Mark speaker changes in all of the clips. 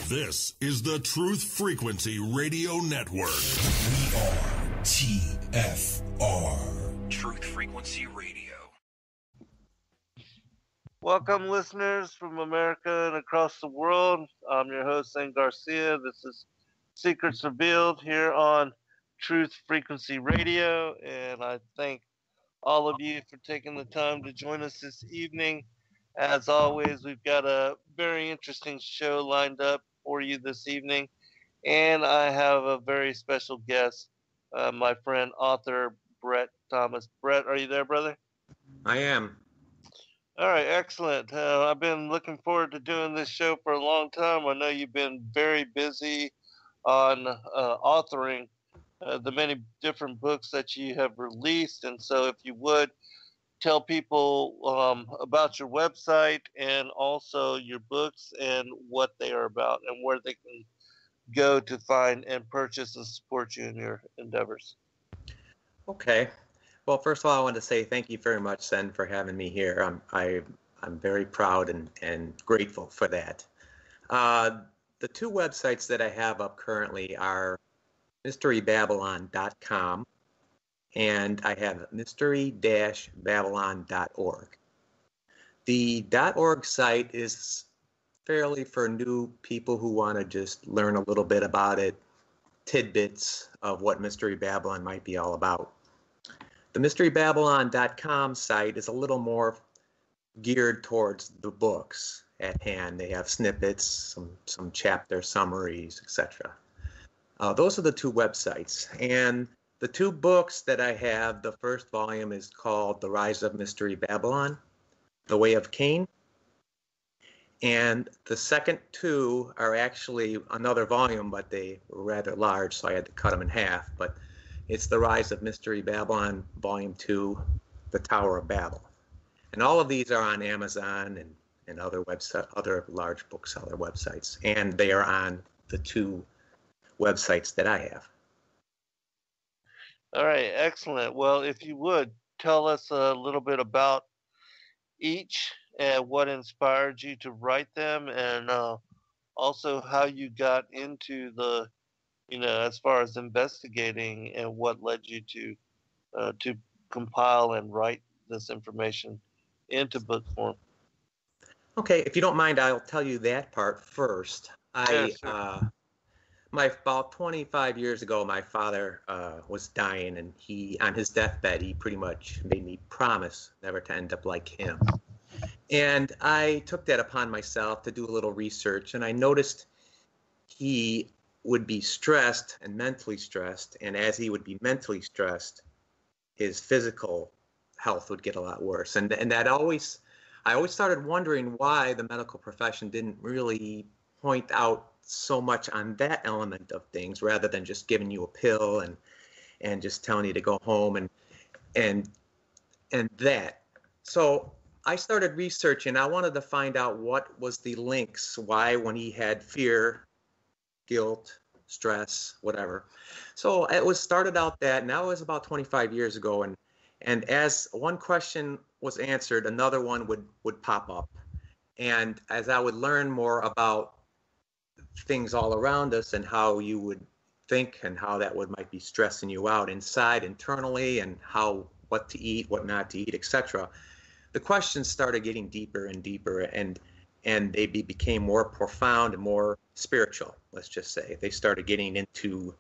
Speaker 1: This is the Truth Frequency Radio Network.
Speaker 2: We are TFR.
Speaker 3: Truth Frequency Radio.
Speaker 4: Welcome, listeners from America and across the world. I'm your host, Garcia. This is Secrets Revealed here on Truth Frequency Radio, and I thank all of you for taking the time to join us this evening. As always, we've got a very interesting show lined up for you this evening, and I have a very special guest, my friend, author Brett Thomas. Brett, are you there, brother?
Speaker 5: I am.
Speaker 4: All right, excellent. I've been looking forward to doing this show for a long time. I know you've been very busy on authoring the many different books that you have released, and so if you would, tell people about your website and also your books and what they are about and where they can go to find and purchase and support you in your endeavors.
Speaker 5: Okay. Well, first of all, I want to say thank you very much, Sen, for having me here. I'm very proud and grateful for that. The two websites that I have up currently are mysterybabylon.com and I have mystery-babylon.org. The .org site is fairly for new people who want to just learn a little bit about it, tidbits of what Mystery Babylon might be all about. The mysterybabylon.com site is a little more geared towards the books at hand. They have snippets, some chapter summaries, etc. Those are the two websites. And the two books that I have, the first volume is called The Rise of Mystery Babylon, The Way of Cain. And the second two are actually another volume, but they were rather large, so I had to cut them in half. But it's The Rise of Mystery Babylon, Volume 2, The Tower of Babel. And all of these are on Amazon and other large bookseller websites. And they are on the two websites that I have.
Speaker 4: All right, excellent. Well, if you would, tell us a little bit about each and what inspired you to write them, and also how you got into the, as far as investigating and what led you to compile and write this information into book form.
Speaker 5: Okay, if you don't mind, I'll tell you that part first.
Speaker 4: Sure.
Speaker 5: About 25 years ago, my father was dying, and on his deathbed, he pretty much made me promise never to end up like him. And I took that upon myself to do a little research, and I noticed he would be stressed and mentally stressed, and as he would be mentally stressed, his physical health would get a lot worse. And I always started wondering why the medical profession didn't really point out so much on that element of things, rather than just giving you a pill and just telling you to go home and that. So I started researching. I wanted to find out what was the links, why when he had fear, guilt, stress, whatever. So it started out that, and that was about 25 years ago, and as one question was answered, another one would pop up. And as I would learn more about things all around us and how you would think and how that might be stressing you out inside internally, and what to eat, what not to eat, etc. The questions started getting deeper and deeper, and they became more profound and more spiritual, let's just say. They started getting into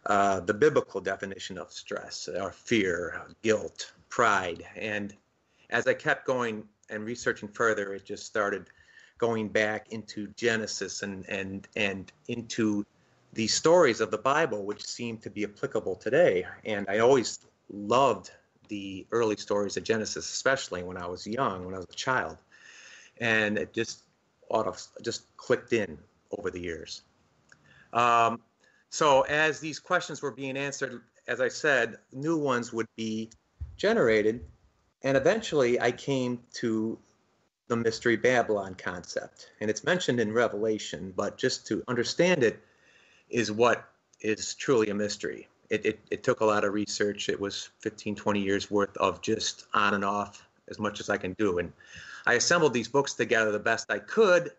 Speaker 5: the biblical definition of stress, or fear, guilt, pride. And as I kept going and researching further, it just started going back into Genesis and into the stories of the Bible, which seem to be applicable today. And I always loved the early stories of Genesis, especially when I was young, when I was a child. And it just clicked in over the years. So as these questions were being answered, as I said, new ones would be generated. And eventually I came to the Mystery Babylon concept. And it's mentioned in Revelation, but just to understand it is what is truly a mystery. It took a lot of research. It was 15, 20 years worth of just on and off as much as I can do. And I assembled these books together the best I could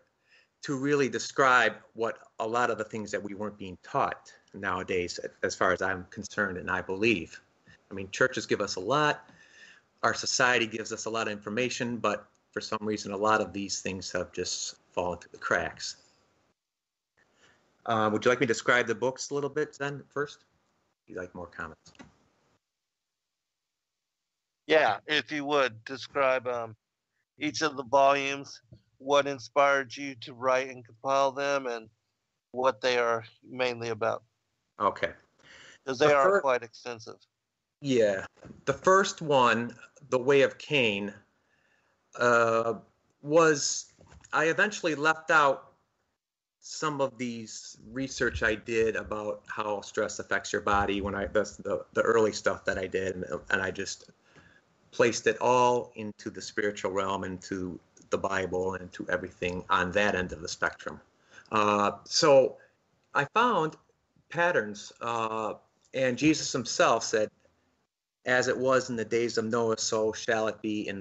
Speaker 5: to really describe what a lot of the things that we weren't being taught nowadays, as far as I'm concerned, and I believe. I mean, churches give us a lot, our society gives us a lot of information, but for some reason, a lot of these things have just fallen through the cracks. Would you like me to describe the books a little bit then first? Would you like more comments?
Speaker 4: Yeah, if you would describe each of the volumes, what inspired you to write and compile them, and what they are mainly about,
Speaker 5: Okay.
Speaker 4: because they are quite extensive.
Speaker 5: Yeah. The first one, The Way of Cain, was, I eventually left out some of these research I did about how stress affects your body when the early stuff that I did, and I just placed it all into the spiritual realm, into the Bible, and into everything on that end of the spectrum. So I found patterns, and Jesus himself said, "As it was in the days of Noah, so shall it be in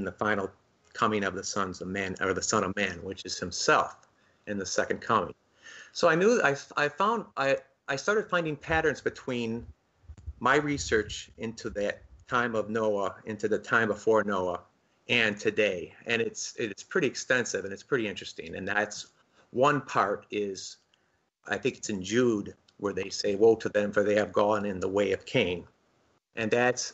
Speaker 5: the final coming of the sons of man, or the Son of Man, which is himself in the second coming." So I knew I started finding patterns between my research into that time of Noah, into the time before Noah, and today, and it's pretty extensive and it's pretty interesting. And that's one part is, I think it's in Jude, where they say, "Woe to them, for they have gone in the way of Cain," and that's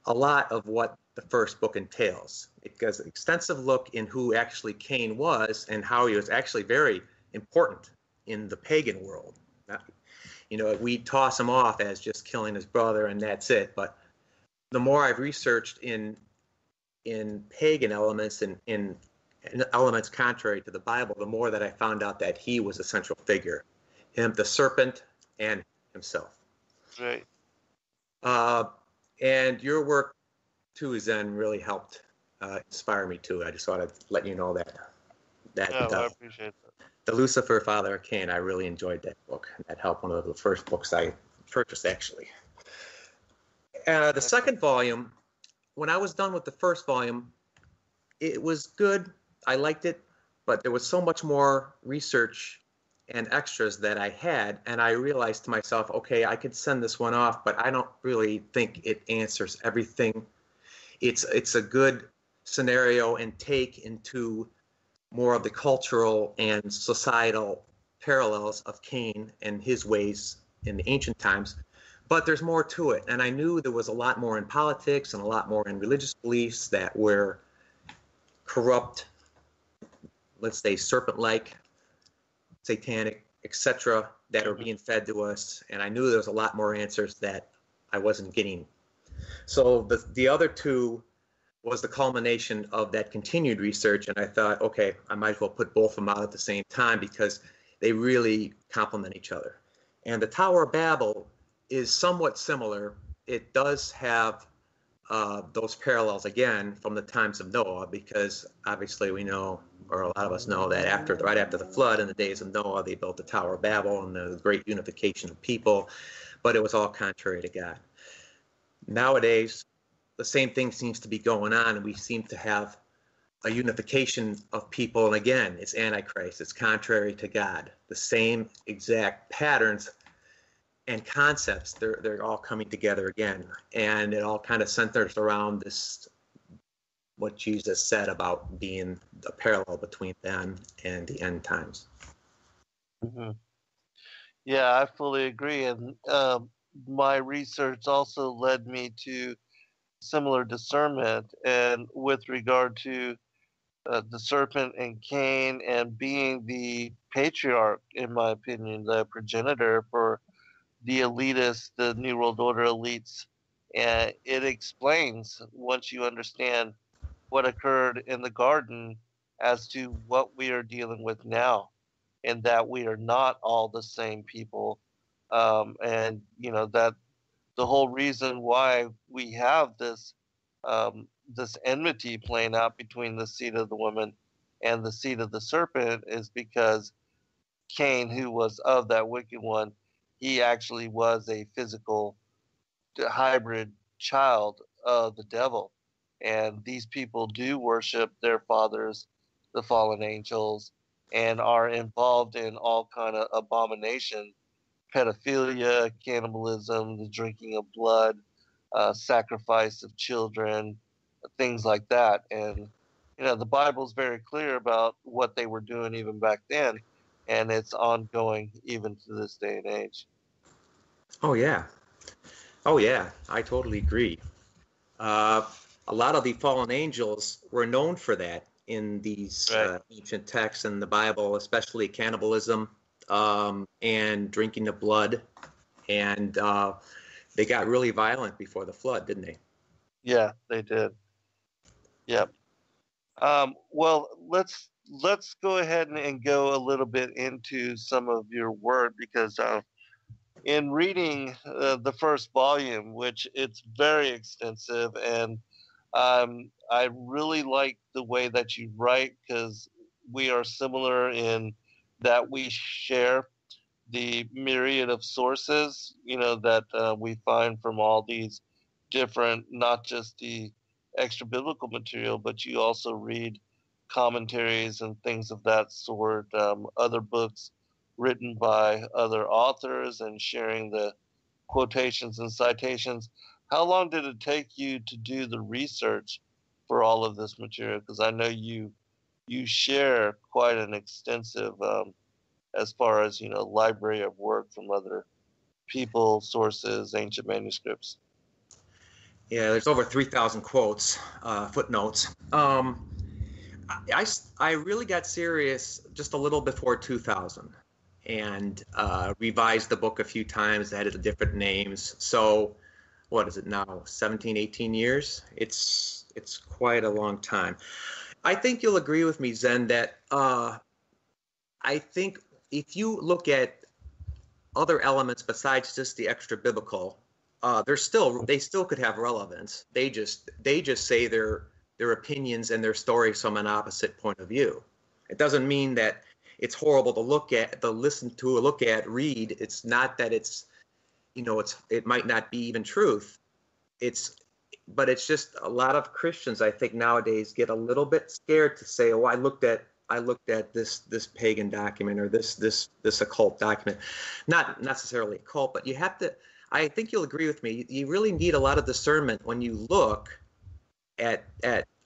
Speaker 5: a lot of what the first book entails. It gives an extensive look in who actually Cain was and how he was actually very important in the pagan world. You know, we toss him off as just killing his brother and that's it, but the more I've researched in pagan elements and in elements contrary to the Bible, the more that I found out that he was a central figure, him, the serpent, and himself.
Speaker 4: Right.
Speaker 5: And your work too, Zen, really helped inspire me too. I just thought I'd let you know that.
Speaker 4: I appreciate that.
Speaker 5: The Lucifer, Father of Cain, I really enjoyed that book. That helped, one of the first books I purchased, actually. The second volume, when I was done with the first volume, it was good. I liked it, but there was so much more research and extras that I had, and I realized to myself, okay, I could send this one off, but I don't really think it answers everything. It's a good scenario and take into more of the cultural and societal parallels of Cain and his ways in the ancient times, but there's more to it. And I knew there was a lot more in politics and a lot more in religious beliefs that were corrupt, let's say serpent-like, satanic, etc., that are being fed to us. And I knew there was a lot more answers that I wasn't getting. So the other two was the culmination of that continued research, and I thought, okay, I might as well put both of them out at the same time because they really complement each other. And the Tower of Babel is somewhat similar. It does have those parallels again from the times of Noah, because obviously we know, or a lot of us know, that right after the flood, in the days of Noah, they built the Tower of Babel and the great unification of people, but it was all contrary to God. Nowadays, the same thing seems to be going on, and we seem to have a unification of people, and again, it's Antichrist, it's contrary to God. The same exact patterns and concepts, they're all coming together again, and it all kind of centers around this, what Jesus said about being a parallel between them and the end times.
Speaker 4: Mm-hmm. Yeah, I fully agree, and my research also led me to similar discernment, and with regard to the serpent and Cain and being the patriarch, in my opinion, the progenitor for the elitists, the New World Order elites, and it explains, once you understand what occurred in the garden, as to what we are dealing with now, and that we are not all the same people, and you know that the whole reason why we have this enmity playing out between the seed of the woman and the seed of the serpent is because Cain, who was of that wicked one, he actually was a physical hybrid child of the devil. And these people do worship their fathers, the fallen angels, and are involved in all kind of abomination, pedophilia, cannibalism, the drinking of blood, sacrifice of children, things like that. And the Bible's very clear about what they were doing even back then, and it's ongoing even to this day and age.
Speaker 5: Oh yeah. Oh yeah. I totally agree. A lot of the fallen angels were known for that in these
Speaker 4: Right.
Speaker 5: ancient texts in the Bible, especially cannibalism and drinking the blood. And they got really violent before the flood, didn't they?
Speaker 4: Yeah, they did. Yep. Well, let's go ahead and go a little bit into some of your work, because in reading the first volume, which it's very extensive, and I really like the way that you write, because we are similar in that we share the myriad of sources, that we find from all these different, not just the extra biblical material, but you also read commentaries and things of that sort, other books written by other authors, and sharing the quotations and citations. How long did it take you to do the research for all of this material? Because I know you share quite an extensive, as far as library of work from other people, sources, ancient manuscripts.
Speaker 5: Yeah, there's over 3,000 quotes, footnotes. I really got serious just a little before 2000 and revised the book a few times, added different names. So what is it now, 17, 18 years? It's quite a long time. I think you'll agree with me, Zen, that I think if you look at other elements besides just the extra biblical, they still could have relevance. They just say their opinions and their stories from an opposite point of view. It doesn't mean that it's horrible to look at, to listen to, look at, read. It's not that it might not be even truth. But it's just a lot of Christians, I think, nowadays get a little bit scared to say, "Oh, I looked at this pagan document or this occult document," not necessarily a cult, but you have to. I think you'll agree with me. You really need a lot of discernment when you look at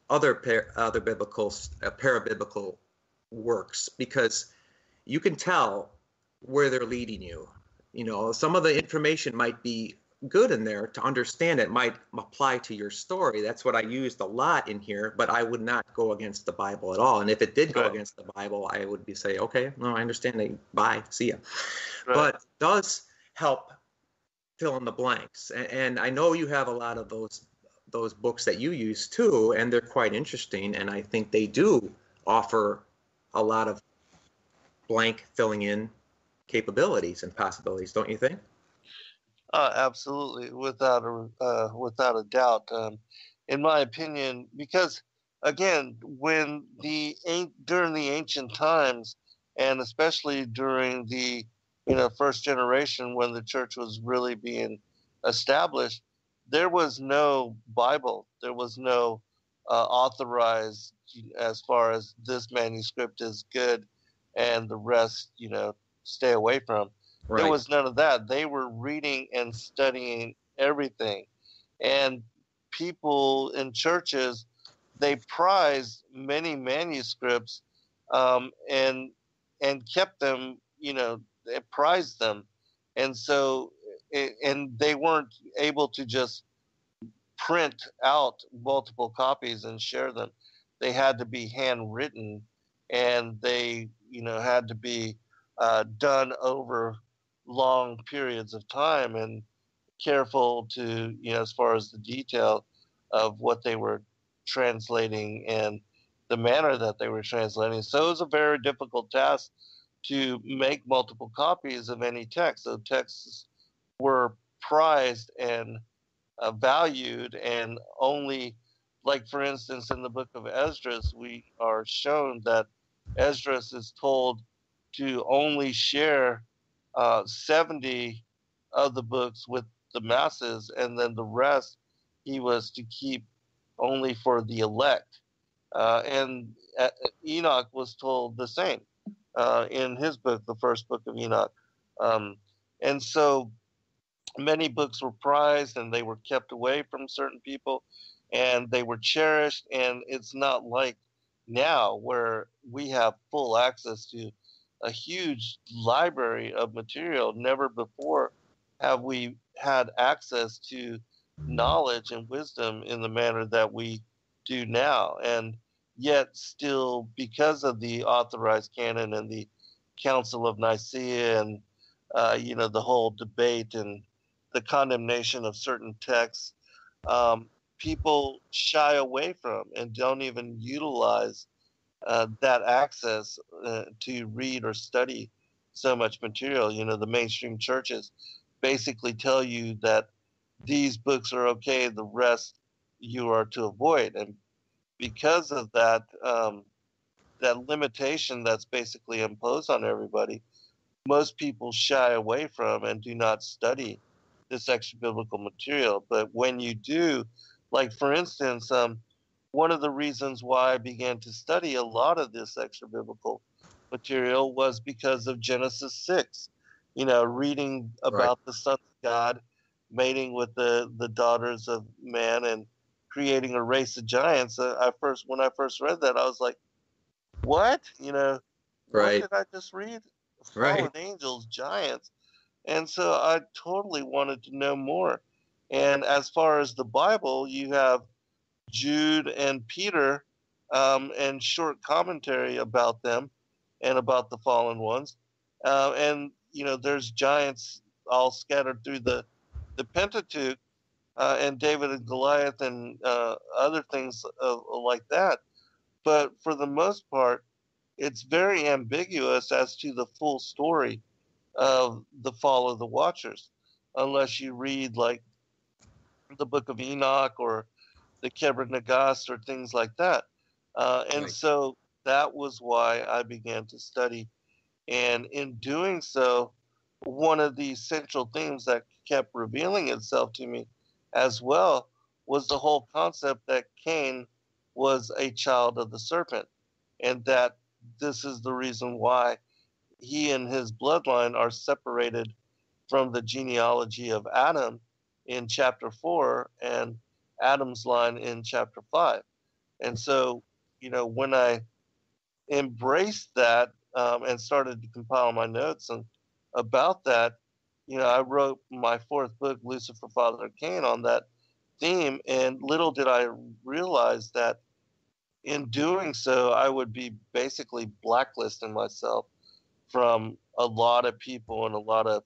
Speaker 5: other parabiblical works, because you can tell where they're leading you. Some of the information might be good in there to understand. It might apply to your story. That's what I used a lot in here, but I would not go against the Bible at all. And if it did go against the Bible, I would say, okay, no, I understand. Bye, see ya. Right. But it does help fill in the blanks. And I know you have a lot of those books that you use too, and they're quite interesting. And I think they do offer a lot of blank filling in capabilities and possibilities, don't you think?
Speaker 4: Absolutely, without a doubt. In my opinion, because again, during the ancient times, and especially during the first generation, when the church was really being established, there was no Bible. There was no authorized, as far as this manuscript is good, and the rest, stay away from. Right. There was none of that. They were reading and studying everything. And people in churches, they prized many manuscripts, and kept them, they prized them. And so, and they weren't able to just print out multiple copies and share them. They had to be handwritten, and they, had to be done over long periods of time, and careful to, as far as the detail of what they were translating and the manner that they were translating. So it was a very difficult task to make multiple copies of any text. So texts were prized and valued, and only, like for instance, in the book of Esdras, we are shown that Esdras is told to only share 70 of the books with the masses, and then the rest he was to keep only for the elect. And Enoch was told the same. in his book, the first book of Enoch. Um, and so many books were prized and they were kept away from certain people and they were cherished. And it's not like now where we have full access to a huge library of material. Never before have we had access to knowledge and wisdom in the manner that we do now. And yet, still, because of the authorized canon and the Council of Nicaea and the whole debate and the condemnation of certain texts, people shy away from and don't even utilize that access to read or study so much material. The mainstream churches basically tell you that these books are okay, the rest you are to avoid. And because of that, that limitation that's basically imposed on everybody, most people shy away from and do not study this extra biblical material. But when you do, like for instance, one of the reasons why I began to study a lot of this extra biblical material was because of Genesis 6. Reading about the sons of God mating with the daughters of man and creating a race of giants. When I first read that, I was like, what? What did I just read? Fallen angels, giants. And so I totally wanted to know more. And as far as the Bible, you have Jude and Peter, and short commentary about them and about the fallen ones. And there's giants all scattered through the Pentateuch, and David and Goliath and other things like that. But for the most part, it's very ambiguous as to the full story of the fall of the Watchers, unless you read like the Book of Enoch or the Kebra Nagast or things like that. And so that was why I began to study. And in doing so, one of the central themes that kept revealing itself to me as well was the whole concept that Cain was a child of the serpent, and that this is the reason why he and his bloodline are separated from the genealogy of Adam in chapter 4 and Adam's line in chapter 5. And so, when I embraced that, and started to compile my notes and about that, I wrote my fourth book, Lucifer, Father of Cain, on that theme. And little did I realize that in doing so, I would be basically blacklisting myself from a lot of people and a lot of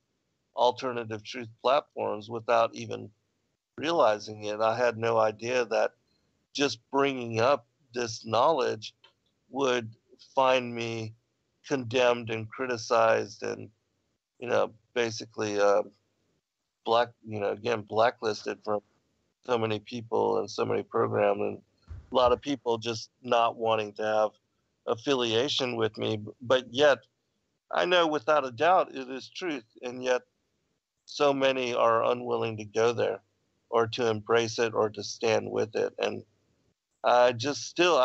Speaker 4: alternative truth platforms without even realizing it. I had no idea that just bringing up this knowledge would find me condemned and criticized and, basically blacklisted from so many people and so many programs, and a lot of people just not wanting to have affiliation with me. But yet, I know without a doubt it is truth, and yet so many are unwilling to go there or to embrace it or to stand with it. And I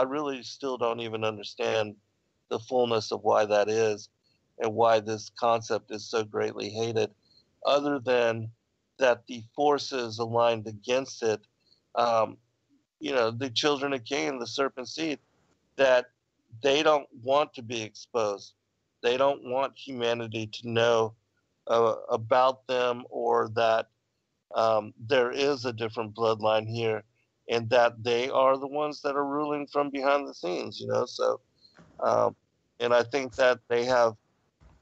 Speaker 4: really still don't even understand the fullness of why that is and why this concept is so greatly hated, other than that the forces aligned against it, the children of Cain, the serpent seed, that they don't want to be exposed. They don't want humanity to know about them, or that there is a different bloodline here, and that they are the ones that are ruling from behind the scenes. So, and I think that they have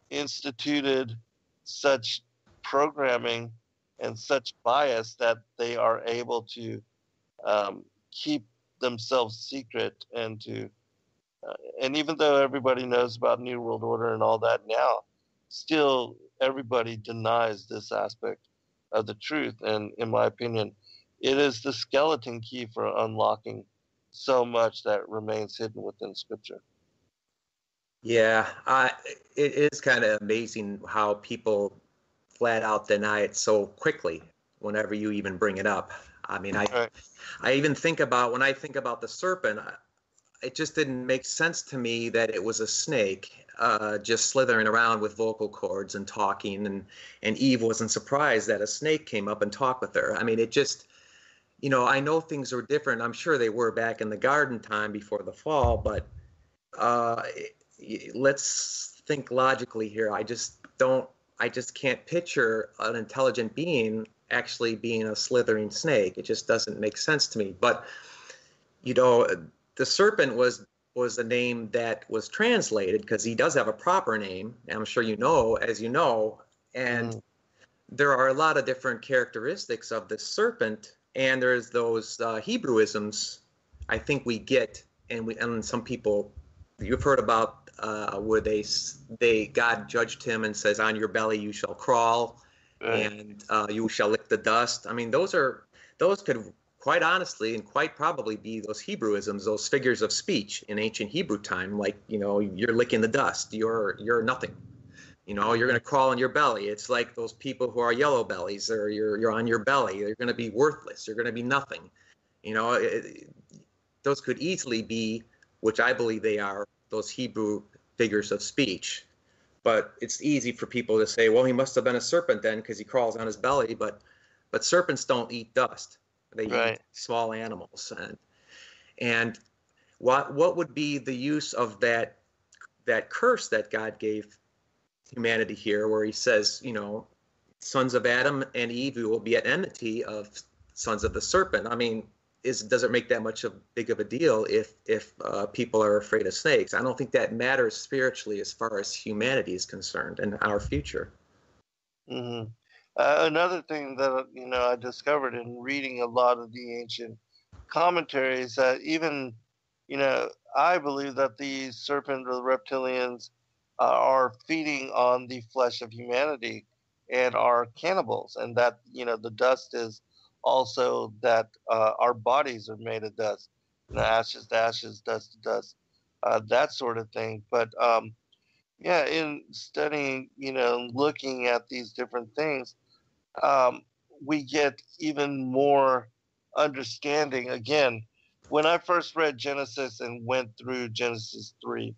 Speaker 4: instituted such programming and such bias that they are able to keep themselves secret, and and even though everybody knows about New World Order and all that now, still everybody denies this aspect of the truth. And in my opinion, it is the skeleton key for unlocking so much that remains hidden within Scripture.
Speaker 5: Yeah, it is kind of amazing how people flat out deny it so quickly whenever you even bring it up. I mean, I even think about, when I think about the serpent, it just didn't make sense to me that it was a snake. just slithering around with vocal cords and talking, and Eve wasn't surprised that a snake came up and talked with her. I mean, it just, I know things were different. I'm sure they were back in the garden time before the fall, but let's think logically here. I just can't picture an intelligent being actually being a slithering snake. It just doesn't make sense to me. But, the serpent was the name that was translated, because he does have a proper name. I'm sure as you know, and there are a lot of different characteristics of the serpent, and there's those Hebrewisms I think we get, and some people, you've heard about where God judged him and says, on your belly you shall crawl, and you shall lick the dust. I mean, those could quite honestly and quite probably be those Hebrewisms, those figures of speech in ancient Hebrew time, like, you're licking the dust, you're nothing. You're going to crawl on your belly. It's like those people who are yellow bellies, or you're on your belly. You're going to be worthless. You're going to be nothing. Those could easily be, which I believe they are, those Hebrew figures of speech. But it's easy for people to say, well, he must have been a serpent then, because he crawls on his belly. But serpents don't eat dust. They eat small animals. And what would be the use of that curse that God gave humanity here, where he says, sons of Adam and Eve will be at enmity of sons of the serpent? I mean, does it make that much big of a deal if people are afraid of snakes? I don't think that matters spiritually as far as humanity is concerned and our future.
Speaker 4: Mm-hmm. Another thing that I discovered in reading a lot of the ancient commentaries, that even I believe that the serpent or the reptilians are feeding on the flesh of humanity and are cannibals, and that the dust is also that our bodies are made of dust, ashes to ashes, dust to dust, that sort of thing. But in studying, looking at these different things, we get even more understanding. Again, when I first read Genesis and went through Genesis 3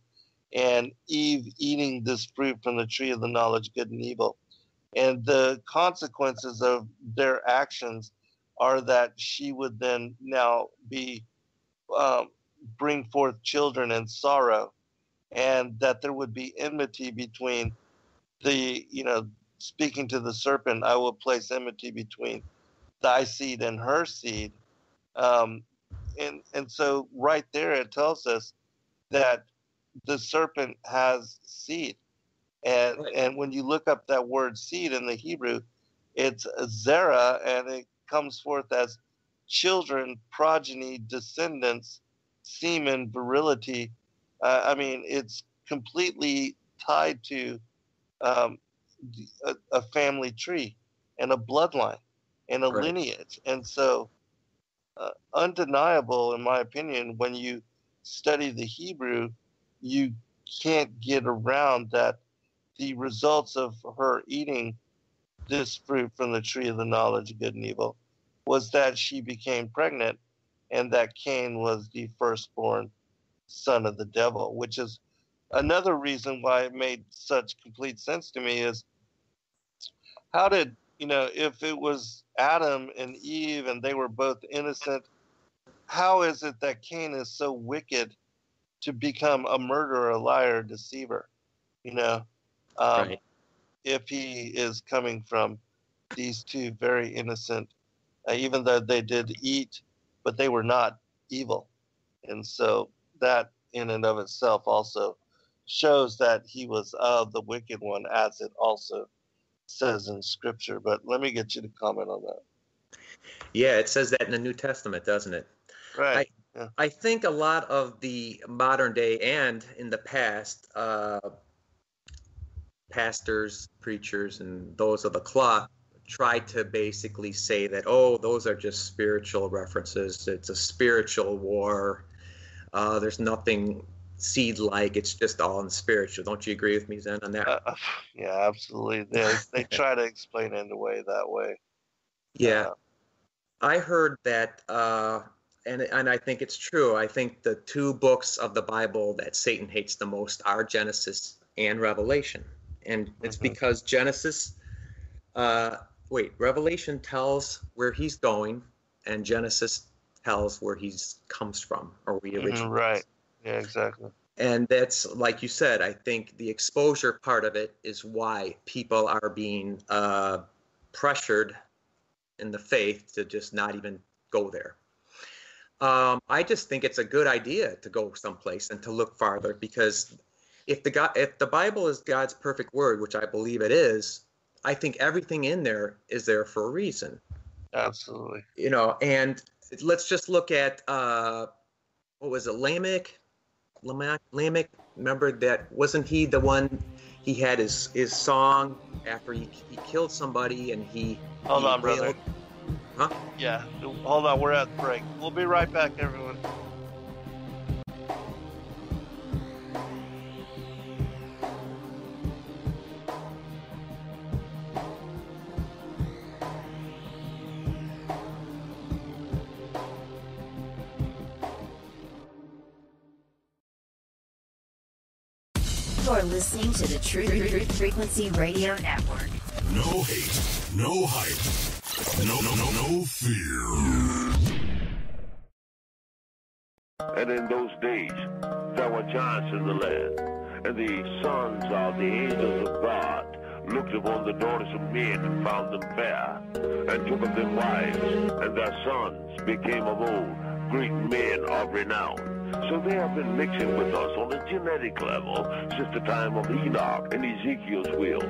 Speaker 4: and Eve eating this fruit from the tree of the knowledge of good and evil, and the consequences of their actions are that she would then now be bring forth children in sorrow, and that there would be enmity between speaking to the serpent, I will place enmity between thy seed and her seed. And so right there it tells us that the serpent has seed. And when you look up that word seed in the Hebrew, it's zera, and it comes forth as children, progeny, descendants, semen, virility. I mean, it's completely tied to a family tree and a bloodline and a lineage. And so undeniable, in my opinion, when you study the Hebrew, you can't get around that the results of her eating this fruit from the tree of the knowledge of good and evil was that she became pregnant, and that Cain was the firstborn son of the devil, which is another reason why it made such complete sense to me. Is how did, if it was Adam and Eve and they were both innocent, how is it that Cain is so wicked to become a murderer, a liar, deceiver? If he is coming from these two very innocent, even though they did eat, but they were not evil. And so that in and of itself also shows that he was of the wicked one, as it also says in scripture. But let me get you to comment on that.
Speaker 5: Yeah, it says that in the New Testament, doesn't it?
Speaker 4: Right.
Speaker 5: I think a lot of the modern day and in the past, pastors, preachers, and those of the cloth try to basically say that, those are just spiritual references. It's a spiritual war. There's nothing seed-like. It's just all in spiritual. Don't you agree with me, Zen, on that?
Speaker 4: Yeah, absolutely. They try to explain it away that way.
Speaker 5: Yeah. I heard that, and I think it's true. I think the two books of the Bible that Satan hates the most are Genesis and Revelation. And it's because Revelation tells where he's going, and Genesis tells where he comes from, or where he originates.
Speaker 4: Right. Yeah, exactly.
Speaker 5: And that's, like you said, I think the exposure part of it is why people are being pressured in the faith to just not even go there. I just think it's a good idea to go someplace and to look farther, because if the Bible is God's perfect word, which I believe it is, I think everything in there is there for a reason.
Speaker 4: Absolutely.
Speaker 5: And let's just look at what was it, Lamech? Remember that? Wasn't he the one? He had his song after he killed somebody, and he
Speaker 4: Hold on, brother.
Speaker 5: Huh?
Speaker 4: Yeah, hold on. We're at break. We'll be right back, everyone.
Speaker 3: You're listening to the Truth Frequency Radio Network.
Speaker 1: No hate, no hype, no fear.
Speaker 6: And in those days, there were giants in the land, and the sons of the angels of God looked upon the daughters of men and found them fair, and took of them wives, and their sons became of old great men of renown. So they have been mixing with us on a genetic level since the time of Enoch and Ezekiel's will.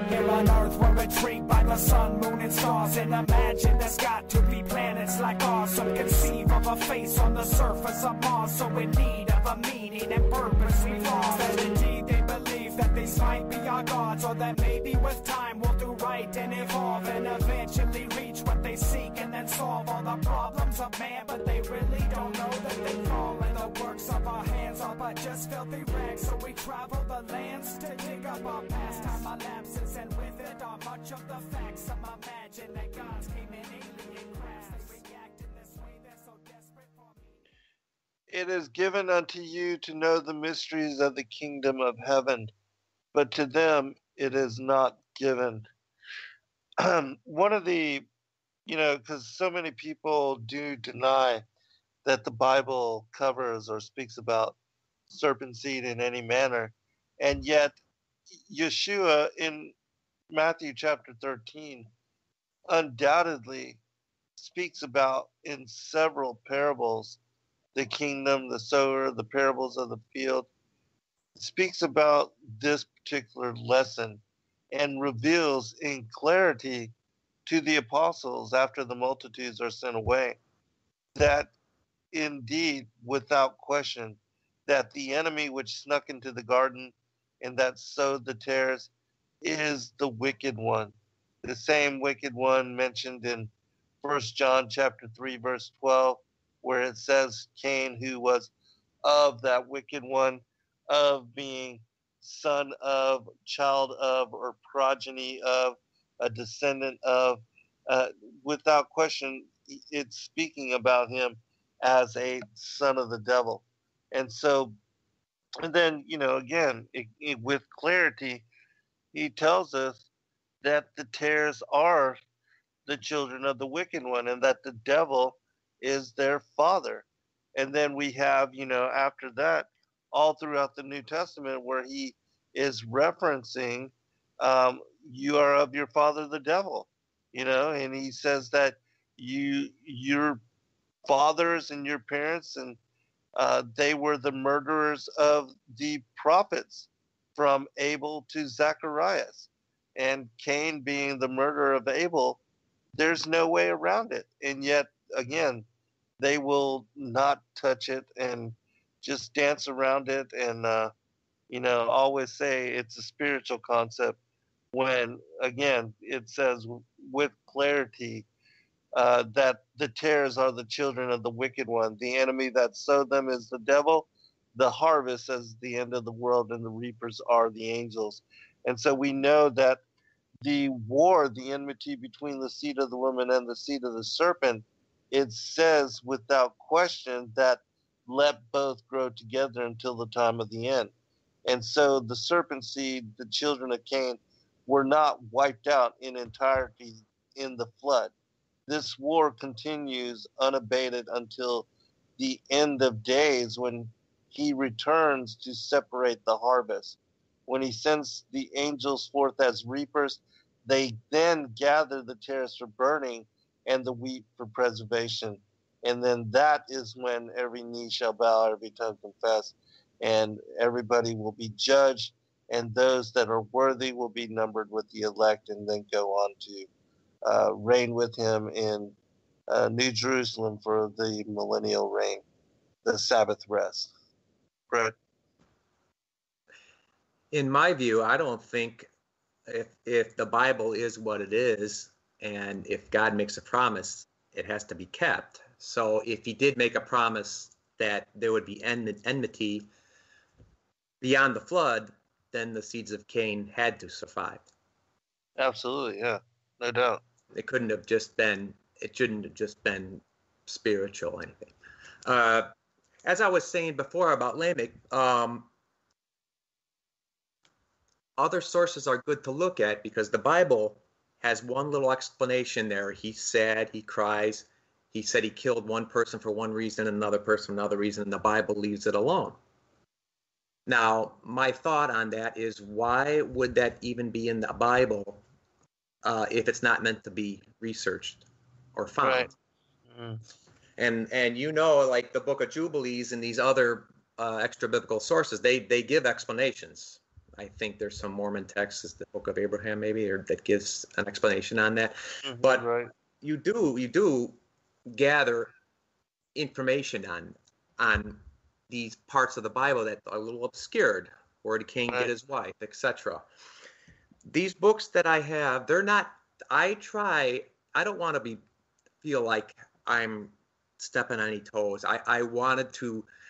Speaker 7: Here on Earth we're intrigued by the sun, moon, and stars, and imagine there's got to be planets like ours. Some conceive of a face on the surface of Mars, so in need of a meaning and purpose we've lost. And indeed they believe that these might be our gods, or that maybe with time we'll do right and evolve, and eventually reach what they seek, and then solve all the problems of man. But they really don't know that they fall in the works of our hands are but just filthy rags. So we travel the lands to dig up our past time, our lapses, and with it are much of the facts. Some imagine that gods came in alien crafts. They react in this way, they're so desperate for me.
Speaker 4: It is given unto you to know the mysteries of the kingdom of heaven, but to them it is not given. One of the, because so many people do deny that the Bible covers or speaks about serpent seed in any manner, and yet Yeshua in Matthew chapter 13 undoubtedly speaks about in several parables the kingdom, the sower, the parables of the field. It speaks about this particular lesson and reveals in clarity to the apostles after the multitudes are sent away that indeed, without question, that the enemy which snuck into the garden and that sowed the tares is the wicked one, the same wicked one mentioned in 1 John chapter 3 verse 12, where it says Cain, who was of that wicked one, of being son of, child of, or progeny of, a descendant of, without question, it's speaking about him as a son of the devil. And so, and then, again, with clarity, he tells us that the tares are the children of the wicked one and that the devil is their father. And then we have, after that, all throughout the New Testament where he is referencing, you are of your father, the devil, and he says that your fathers and your parents, and they were the murderers of the prophets from Abel to Zacharias, and Cain being the murderer of Abel. There's no way around it. And yet, again, they will not touch it and just dance around it and, always say it's a spiritual concept when, again, it says with clarity that the tares are the children of the wicked one. The enemy that sowed them is the devil. The harvest is the end of the world, and the reapers are the angels. And so we know that the war, the enmity between the seed of the woman and the seed of the serpent, it says without question that let both grow together until the time of the end. And so the serpent seed, the children of Cain, were not wiped out in entirety in the flood. This war continues unabated until the end of days, when he returns to separate the harvest. When he sends the angels forth as reapers, they then gather the tares for burning and the wheat for preservation. And then that is when every knee shall bow, every tongue confess, and everybody will be judged, and those that are worthy will be numbered with the elect, and then go on to reign with him in New Jerusalem for the millennial reign, the Sabbath rest. Right.
Speaker 5: In my view, I don't think if the Bible is what it is, and if God makes a promise, it has to be kept. So if he did make a promise that there would be enmity beyond the flood, then the seeds of Cain had to survive.
Speaker 4: Absolutely, yeah, no doubt.
Speaker 5: It shouldn't have just been spiritual or anything. As I was saying before about Lamech, other sources are good to look at, because the Bible has one little explanation there. He's sad, he cries. He said he killed one person for one reason, another person for another reason, and the Bible leaves it alone. Now, my thought on that is, why would that even be in the Bible if it's not meant to be researched or found?
Speaker 4: Right. Mm.
Speaker 5: And you know, like the Book of Jubilees and these other extra biblical sources, they give explanations. I think there's some Mormon texts, the Book of Abraham maybe, or that gives an explanation on that.
Speaker 4: Mm-hmm,
Speaker 5: but
Speaker 4: right.
Speaker 5: you do gather information on these parts of the Bible that are a little obscured. Where did Cain get his wife, etc. These books that I have, they're not. I don't want to feel like I'm stepping on any toes.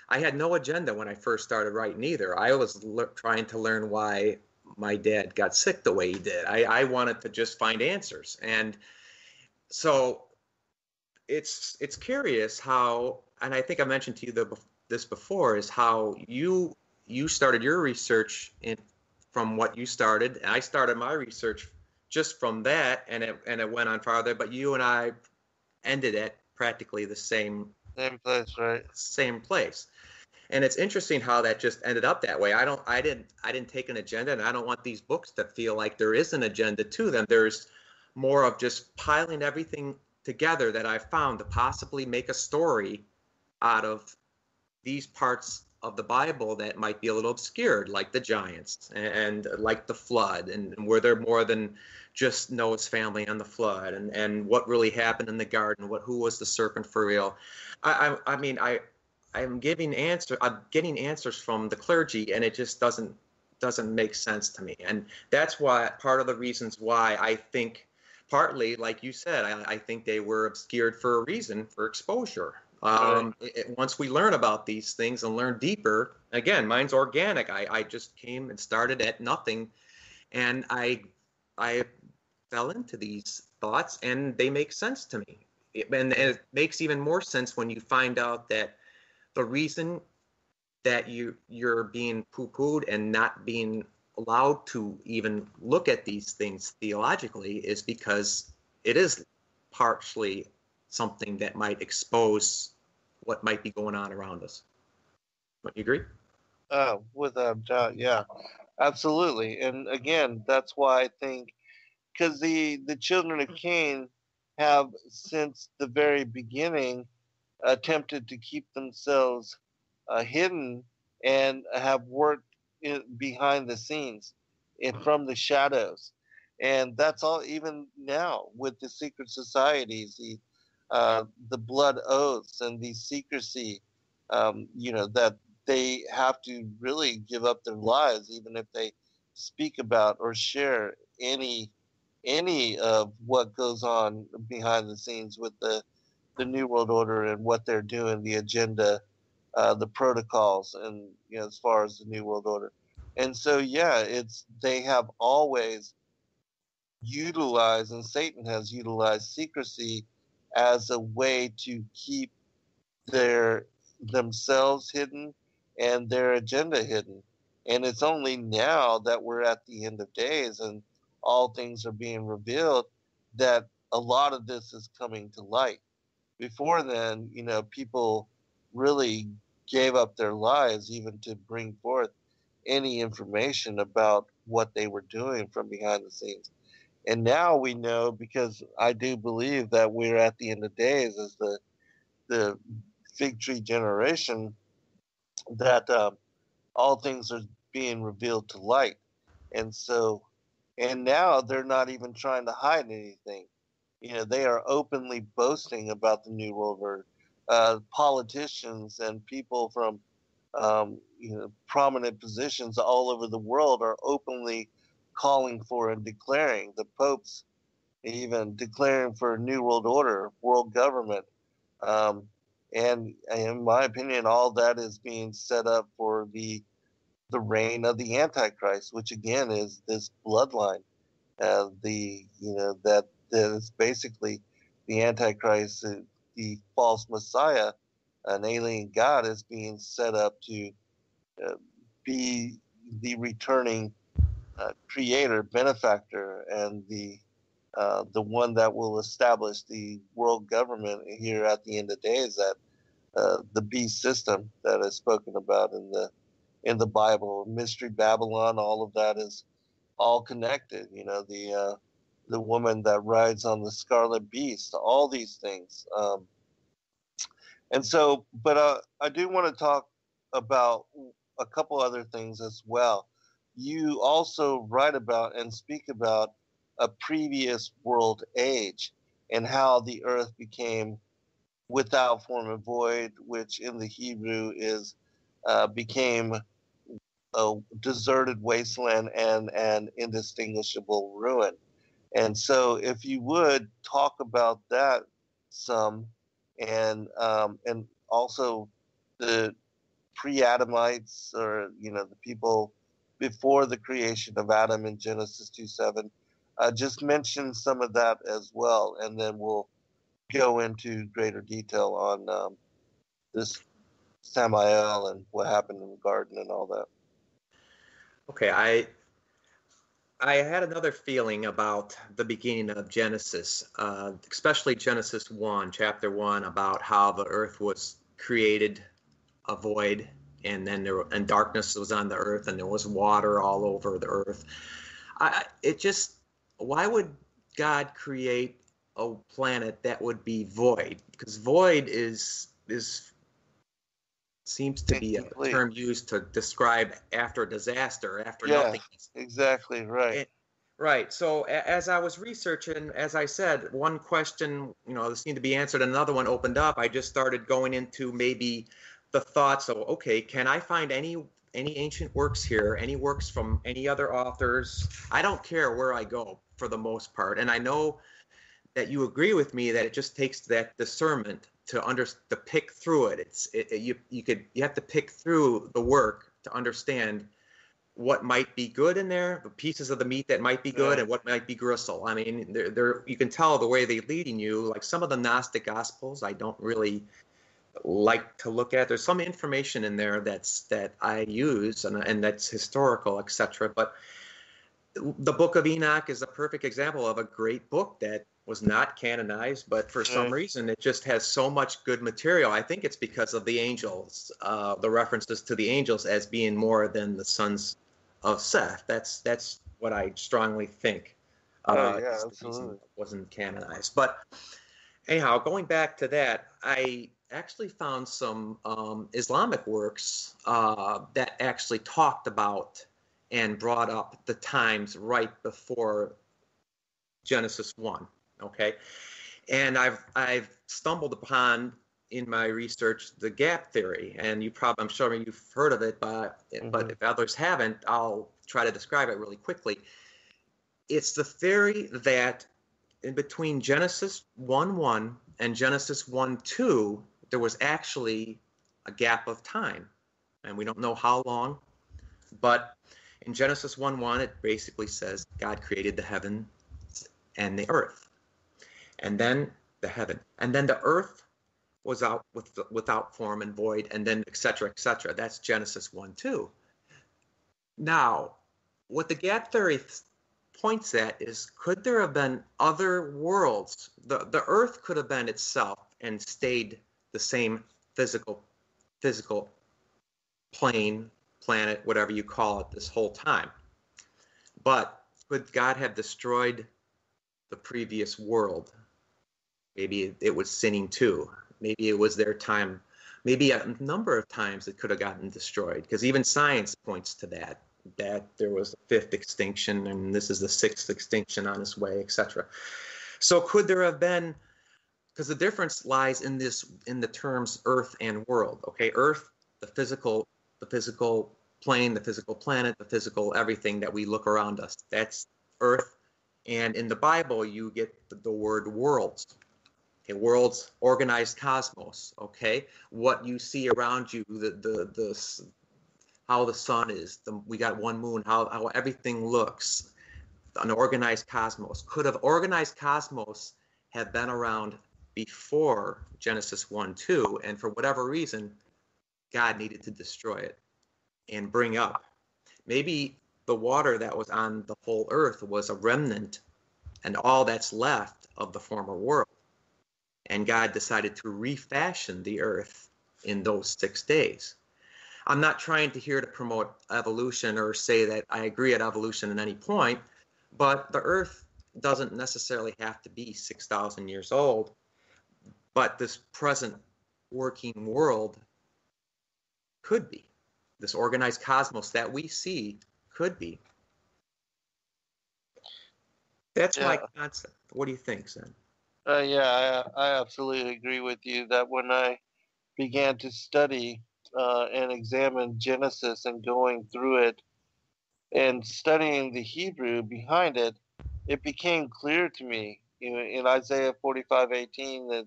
Speaker 5: I had no agenda when I first started writing either. I was trying to learn why my dad got sick the way he did. I wanted to just find answers. And so it's curious how, and I think I mentioned to you this before, is how you started your research from what you started. And I started my research just from that, and it went on farther. But you and I ended at practically the same
Speaker 4: place, right?
Speaker 5: Same place. And it's interesting how that just ended up that way. I didn't take an agenda, and I don't want these books to feel like there is an agenda to them. There's more of just piling everything together that I found to possibly make a story out of these parts of the Bible that might be a little obscured, like the giants and like the flood, and were there more than just Noah's family on the flood, and what really happened in the garden, who was the serpent for real. I'm getting answers from the clergy, and it just doesn't make sense to me. And that's why part of the reasons why I think, partly, like you said, I think they were obscured for a reason, for exposure. Once we learn about these things and learn deeper, again, mine's organic. I just came and started at nothing, and I fell into these thoughts, and they make sense to me. And it makes even more sense when you find out that the reason that you're being poo-pooed and not being allowed to even look at these things theologically is because it is partially something that might expose what might be going on around us. Don't you agree?
Speaker 4: Without doubt, yeah, absolutely. And again, that's why I think, because the children of Cain have since the very beginning attempted to keep themselves hidden and have worked behind the scenes and from the shadows. And that's all, even now with the secret societies, the blood oaths and the secrecy, that they have to really give up their lives, even if they speak about or share any of what goes on behind the scenes with the New World Order and what they're doing, the agenda, the protocols, and as far as the New World Order. And so, they have always utilized, and Satan has utilized secrecy as a way to keep themselves hidden and their agenda hidden. And it's only now that we're at the end of days and all things are being revealed that a lot of this is coming to light. Before then, people really gave up their lives even to bring forth any information about what they were doing from behind the scenes. And now we know, because I do believe that we're at the end of days as the fig tree generation, that all things are being revealed to light. And so, and now they're not even trying to hide anything. They are openly boasting about the New World Order. Politicians and people from, prominent positions all over the world are openly calling for and declaring. The popes even declaring for a New World Order, world government. And in my opinion, all that is being set up for the reign of the Antichrist, which again is this bloodline. That is basically the Antichrist, the false Messiah, an alien god, is being set up to be the returning creator, benefactor, and the one that will establish the world government here at the end of days. That the beast system that is spoken about in the Bible, Mystery Babylon, all of that is all connected. The woman that rides on the scarlet beast, all these things. And so, but I do want to talk about a couple other things as well. You also write about and speak about a previous world age and how the earth became without form and void, which in the Hebrew is became a deserted wasteland and an indistinguishable ruin. And so, if you would talk about that some, and also the pre-Adamites, or the people before the creation of Adam in Genesis 2:7, just mention some of that as well, and then we'll go into greater detail on this Samael and what happened in the garden and all that.
Speaker 5: Okay, I had another feeling about the beginning of Genesis, especially Genesis 1, chapter 1, about how the earth was created a void, and then and darkness was on the earth, and there was water all over the earth. Why would God create a planet that would be void? Because void seems to be a term used to describe after a disaster, after nothing.
Speaker 4: Exactly, right.
Speaker 5: Right. So as I was researching, as I said, one question, seemed to be answered, another one opened up. I just started going into maybe the thoughts of, okay, can I find any ancient works here, any works from any other authors? I don't care where I go for the most part. And I know that you agree with me that it just takes that discernment to pick through it. You have to pick through the work to understand what might be good in there, the pieces of the meat that might be good, and what might be gristle. I mean, you can tell the way they're leading you. Like some of the Gnostic Gospels, I don't really like to look at. There's some information in there that I use, and that's historical, etc. But the Book of Enoch is a perfect example of a great book that was not canonized, but for some reason it just has so much good material. I think it's because of the angels, the references to the angels as being more than the sons of Seth. That's what I strongly think.
Speaker 4: Absolutely.
Speaker 5: It wasn't canonized. But anyhow, going back to that, I actually found some Islamic works that actually talked about and brought up the times right before Genesis 1. Okay, and I've stumbled upon in my research the gap theory, and I'm sure you've heard of it, but if others haven't, I'll try to describe it really quickly. It's the theory that in between Genesis 1:1 and Genesis 1:2, there was actually a gap of time, and we don't know how long, but in Genesis 1:1, it basically says God created the heaven and the earth. And then the heaven, and then the earth was out without form and void, and then et cetera, et cetera. That's Genesis 1:2. Now, what the gap theory points at is, could there have been other worlds? The Earth could have been itself and stayed the same physical plane, planet, whatever you call it, this whole time. But could God have destroyed the previous world? Maybe it was sinning too. Maybe it was their time. Maybe a number of times it could have gotten destroyed, because even science points to that there was a fifth extinction and this is the sixth extinction on its way, etc. So could there have been, because the difference lies in the terms earth and world. Okay, earth, the physical plane, the physical planet, the physical everything that we look around us, that's earth. And in the Bible you get the word worlds. Okay, worlds, organized cosmos. Okay, what you see around you, the how the sun is, we got one moon, how everything looks, an organized cosmos. Could have organized cosmos have been around before Genesis 1-2, and for whatever reason, God needed to destroy it and bring up. Maybe the water that was on the whole earth was a remnant and all that's left of the former world. And God decided to refashion the earth in those 6 days. I'm not trying to promote evolution or say that I agree at evolution at any point, but the earth doesn't necessarily have to be 6,000 years old, but this present working world could be. This organized cosmos that we see could be. That's my concept. What do you think, Zen?
Speaker 4: I absolutely agree with you that when I began to study and examine Genesis and going through it and studying the Hebrew behind it, it became clear to me. In Isaiah 45:18, that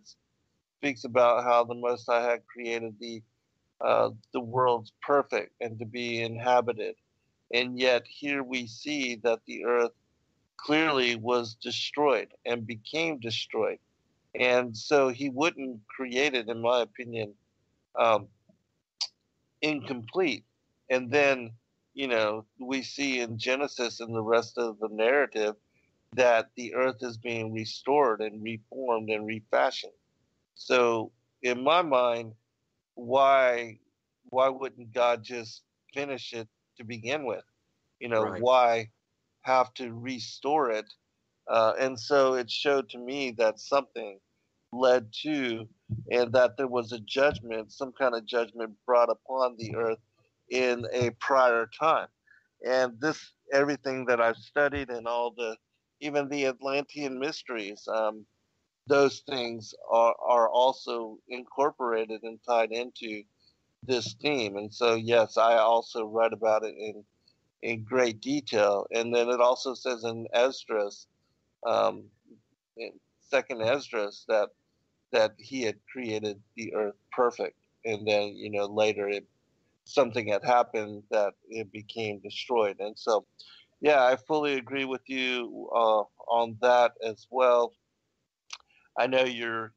Speaker 4: speaks about how the Most High had created the world's perfect and to be inhabited, and yet here we see that the earth clearly was destroyed and became destroyed, and so He wouldn't create it, in my opinion, incomplete. And then, we see in Genesis and the rest of the narrative that the earth is being restored and reformed and refashioned. So in my mind, why wouldn't God just finish it to begin with?
Speaker 5: Right.
Speaker 4: Why have to restore it? And so it showed to me that something led to, and that there was a judgment, some kind of judgment brought upon the earth in a prior time. And this, everything that I've studied and even the Atlantean mysteries, those things are also incorporated and tied into this theme. And so, yes, I also read about it in great detail. And then it also says in Esdras, in second Esdras, that he had created the earth perfect, and then later something had happened that it became destroyed. And so I fully agree with you on that as well. I know you're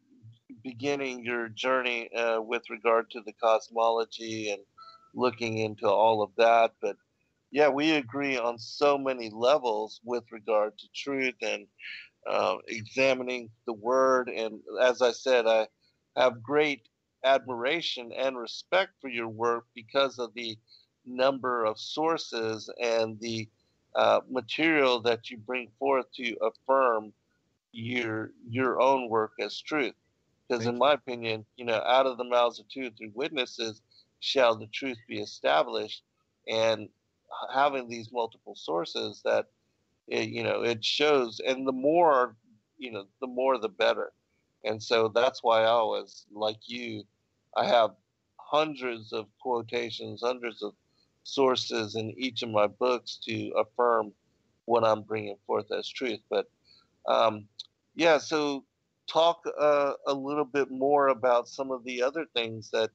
Speaker 4: beginning your journey with regard to the cosmology and looking into all of that, but we agree on so many levels with regard to truth and examining the word. And as I said, I have great admiration and respect for your work because of the number of sources and the material that you bring forth to affirm your own work as truth. Because in my opinion, out of the mouths of two or three witnesses shall the truth be established. And having these multiple sources, that it shows, and the more the better. And so that's why I always, like you, I have hundreds of quotations, hundreds of sources in each of my books to affirm what I'm bringing forth as truth. But so talk a little bit more about some of the other things that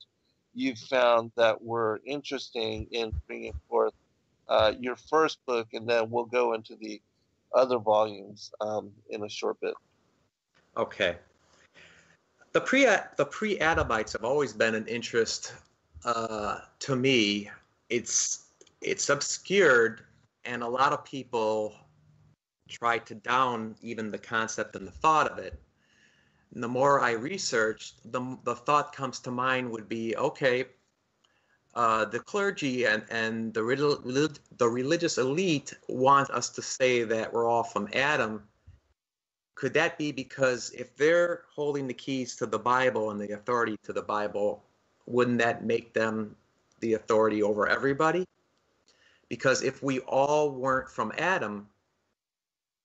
Speaker 4: you've found that were interesting in bringing forth your first book, and then we'll go into the other volumes in a short bit.
Speaker 5: Okay. The pre-Adamites have always been an interest to me. It's it's obscured, and a lot of people try to down even the concept and the thought of it. And the more I researched, the thought comes to mind would be, okay, the clergy and the religious elite want us to say that we're all from Adam. Could that be because if they're holding the keys to the Bible and the authority to the Bible, wouldn't that make them the authority over everybody? Because if we all weren't from Adam,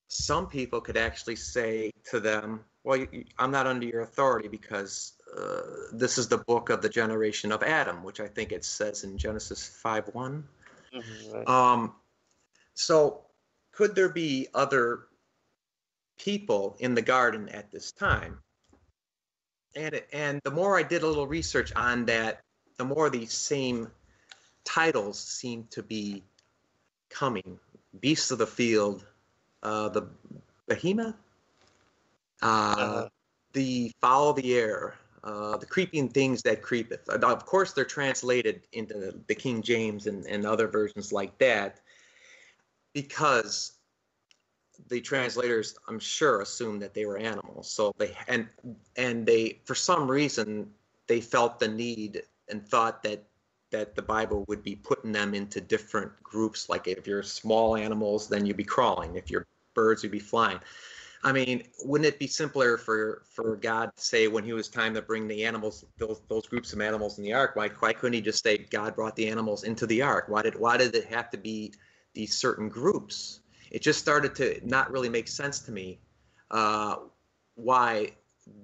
Speaker 5: some people could actually say to them, well, I'm not under your authority because this is the book of the generation of Adam, which I think it says in Genesis 5:1. Right. So could there be other people in the garden at this time? And the more I did a little research on that, the more these same titles seem to be coming. Beasts of the field, the behemoth, the fowl of the air, the creeping things that creepeth. Of course, they're translated into the King James and other versions like that, because the translators, I'm sure, assumed that they were animals. So they for some reason they felt the need and thought that the Bible would be putting them into different groups. Like if you're small animals, then you'd be crawling. If you're birds, you'd be flying. I mean, wouldn't it be simpler for God to say when he was time to bring the animals, those groups of animals in the ark, why couldn't he just say God brought the animals into the ark? Why did it have to be these certain groups? It just started to not really make sense to me why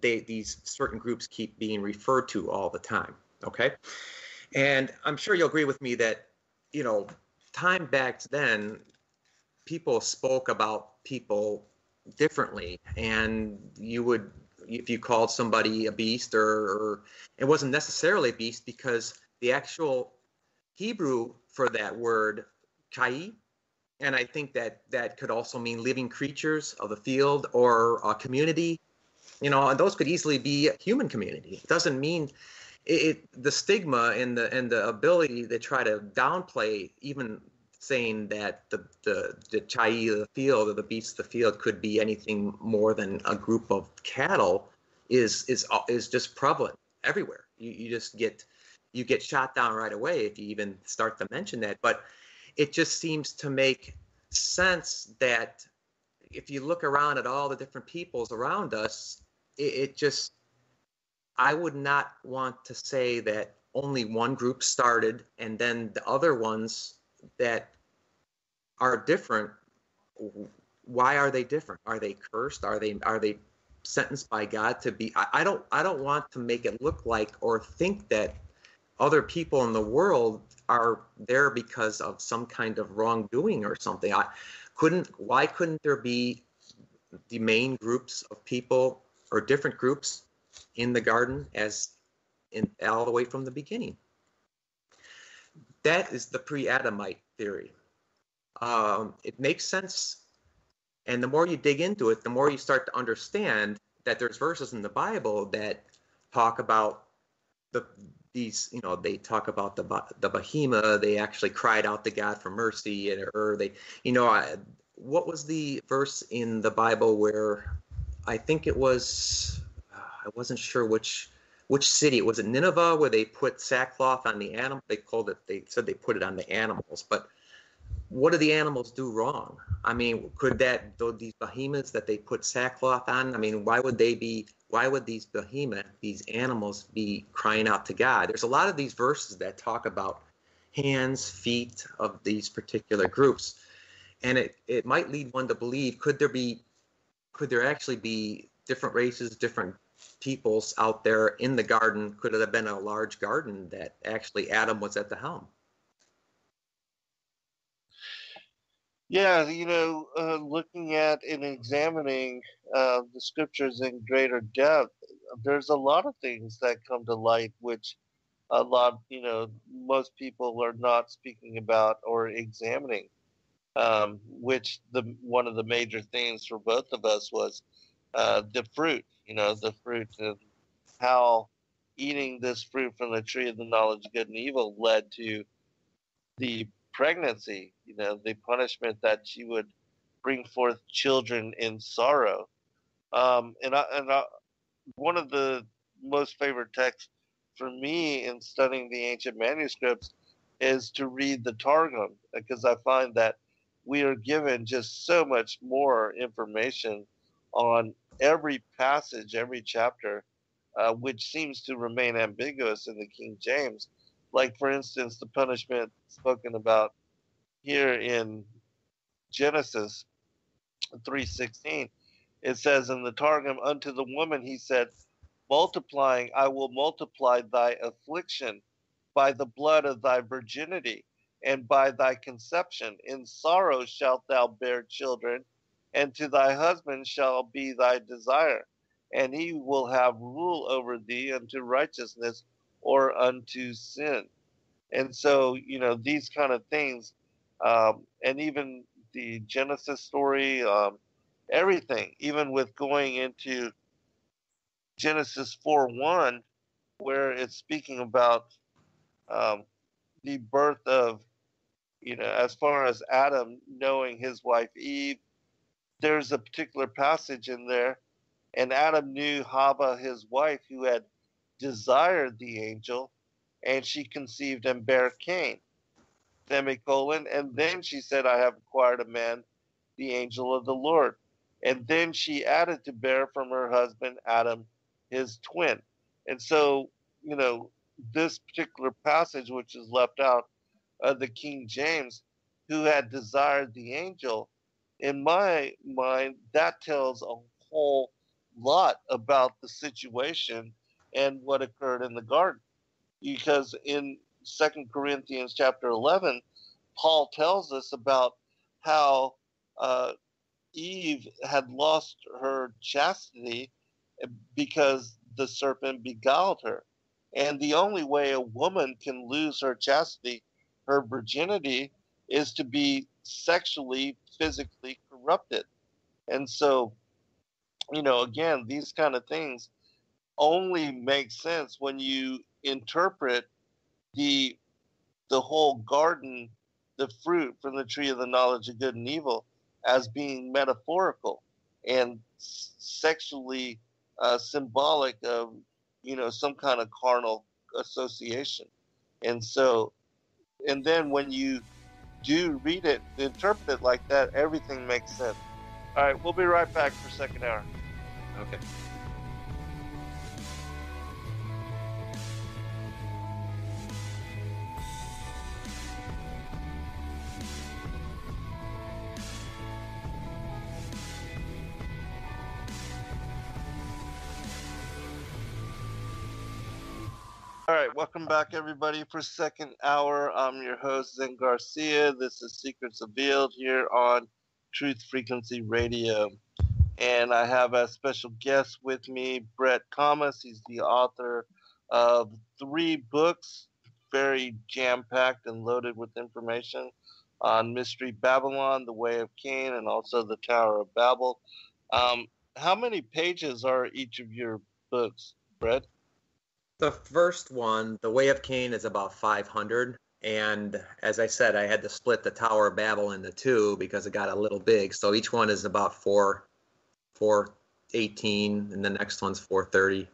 Speaker 5: these certain groups keep being referred to all the time. Okay, and I'm sure you'll agree with me that, you know, time back then, people spoke about people differently, and you would, if you called somebody a beast, or it wasn't necessarily a beast, because the actual Hebrew for that word, kai, and I think that could also mean living creatures of the field or a community, you know, and those could easily be a human community. It doesn't mean the stigma and the ability to try to downplay even saying that the chai of the field or the beasts of the field could be anything more than a group of cattle is just prevalent everywhere. You just get shot down right away if you even start to mention that. But it just seems to make sense that if you look around at all the different peoples around us, it just, I would not want to say that only one group started and then the other ones that are different, why are they different? Are they cursed? Are they sentenced by God to be? I don't want to make it look like or think that other people in the world are there because of some kind of wrongdoing or something. Why couldn't there be the main groups of people or different groups in the garden as in all the way from the beginning? That is the pre-Adamite theory. It makes sense, and the more you dig into it, the more you start to understand that there's verses in the Bible that talk about these, you know, they talk about the behemoth. They actually cried out to God for mercy, or they, you know, what was the verse in the Bible where I think it was, I wasn't sure which city, was it Nineveh, where they put sackcloth on the animal? They said they put it on the animals, but what do the animals do wrong? I mean, could these behemoths that they put sackcloth on, I mean, why would these behemoths, these animals, be crying out to God? There's a lot of these verses that talk about hands, feet of these particular groups. And it might lead one to believe, could there actually be different races, different peoples out there in the garden? Could it have been a large garden that actually Adam was at the helm?
Speaker 4: Yeah, you know, looking at and examining the scriptures in greater depth, there's a lot of things that come to light, which most people are not speaking about or examining. Which one of the major themes for both of us was the fruit. You know, the fruit, and how eating this fruit from the tree of the knowledge of good and evil led to the pregnancy, the punishment that she would bring forth children in sorrow. One of the most favorite texts for me in studying the ancient manuscripts is to read the Targum, because I find that we are given just so much more information on every passage, every chapter, which seems to remain ambiguous in the King James. Like, for instance, the punishment spoken about here in Genesis 3:16. It says in the Targum, unto the woman he said, multiplying, I will multiply thy affliction by the blood of thy virginity and by thy conception. In sorrow shalt thou bear children, and to thy husband shall be thy desire, and he will have rule over thee unto righteousness or unto sin. And so, these kind of things, and even the Genesis story, everything, even with going into Genesis 4:1, where it's speaking about the birth of, as far as Adam knowing his wife Eve, there's a particular passage in there, and Adam knew Hava, his wife, who had desired the angel, and she conceived and bare Cain, semicolon, and then she said, I have acquired a man, the angel of the Lord. And then she added to bear from her husband Adam, his twin. And so, this particular passage, which is left out of the King James, who had desired the angel, in my mind, that tells a whole lot about the situation and what occurred in the garden. Because in 2 Corinthians chapter 11, Paul tells us about how Eve had lost her chastity because the serpent beguiled her. And the only way a woman can lose her chastity, her virginity, is to be sexually, physically corrupted. And so, again, these kind of things only make sense when you interpret the whole garden, the fruit from the tree of the knowledge of good and evil, as being metaphorical and sexually symbolic of, some kind of carnal association. And so, and then when you do read it, interpret it like that, everything makes sense. All right, we'll be right back for second hour.
Speaker 5: Okay.
Speaker 4: All right, welcome back, everybody, for second hour. I'm your host, Zen Garcia. This is Secrets Revealed here on Truth Frequency Radio. And I have a special guest with me, Brett Thomas. He's the author of 3 books, very jam-packed and loaded with information on Mystery Babylon, The Way of Cain, and also The Tower of Babel. How many pages are each of your books, Brett?
Speaker 5: The first one, The Way of Cain, is about 500. And as I said, I had to split the Tower of Babel into 2 because it got a little big. So each one is about 418, and the next one's 430.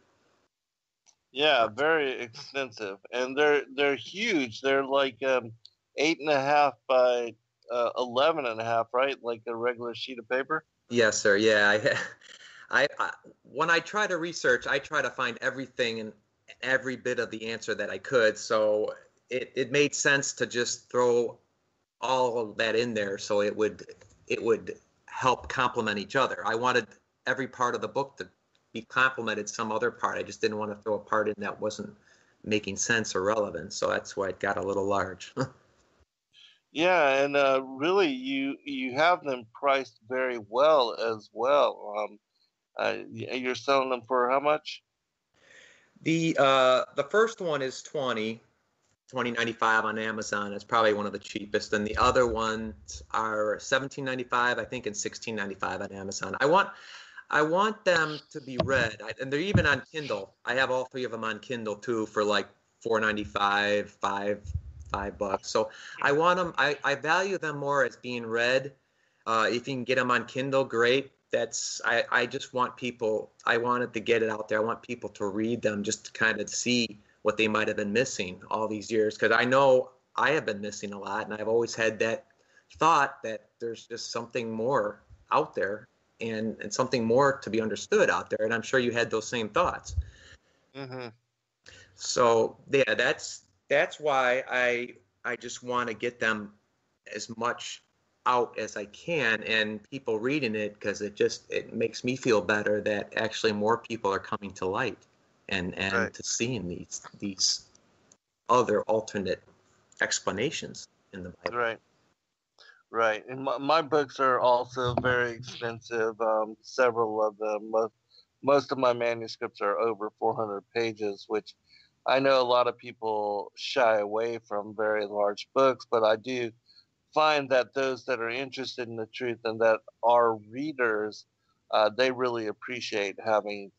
Speaker 4: Yeah, very extensive. And they're huge. They're like 8.5 by 11.5, right? Like a regular sheet of paper?
Speaker 5: Yes, sir. Yeah. I when I try to research, I try to find everything and every bit of the answer that I could. So it made sense to just throw all of that in there so it would help complement each other. I wanted every part of the book to be complemented some other part. I just didn't want to throw a part in that wasn't making sense or relevant. So that's why it got a little large.
Speaker 4: Yeah, and really you have them priced very well as well. You're selling them for how much?
Speaker 5: The first one is $20.95 on Amazon. It's probably one of the cheapest, and the other ones are $17.95, I think, and $16.95 on Amazon. I want them to be read, and they're even on Kindle. I have all 3 of them on Kindle too for like $4.95, $5. So I want them. I value them more as being read. If you can get them on Kindle, great. I just want people. I wanted to get it out there. I want people to read them just to kind of see what they might have been missing all these years. Because I know I have been missing a lot, and I've always had that thought that there's just something more out there and something more to be understood out there. And I'm sure you had those same thoughts.
Speaker 4: Mm-hmm.
Speaker 5: So yeah, that's why I just want to get them as much out as I can, and people reading it, because it makes me feel better that actually more people are coming to light and
Speaker 4: Right.
Speaker 5: to seeing these other alternate explanations in the Bible.
Speaker 4: Right. And my books are also very expensive. Several of them, most of my manuscripts are over 400 pages, which I know a lot of people shy away from very large books, but I do find that those that are interested in the truth and that are readers, they really appreciate having,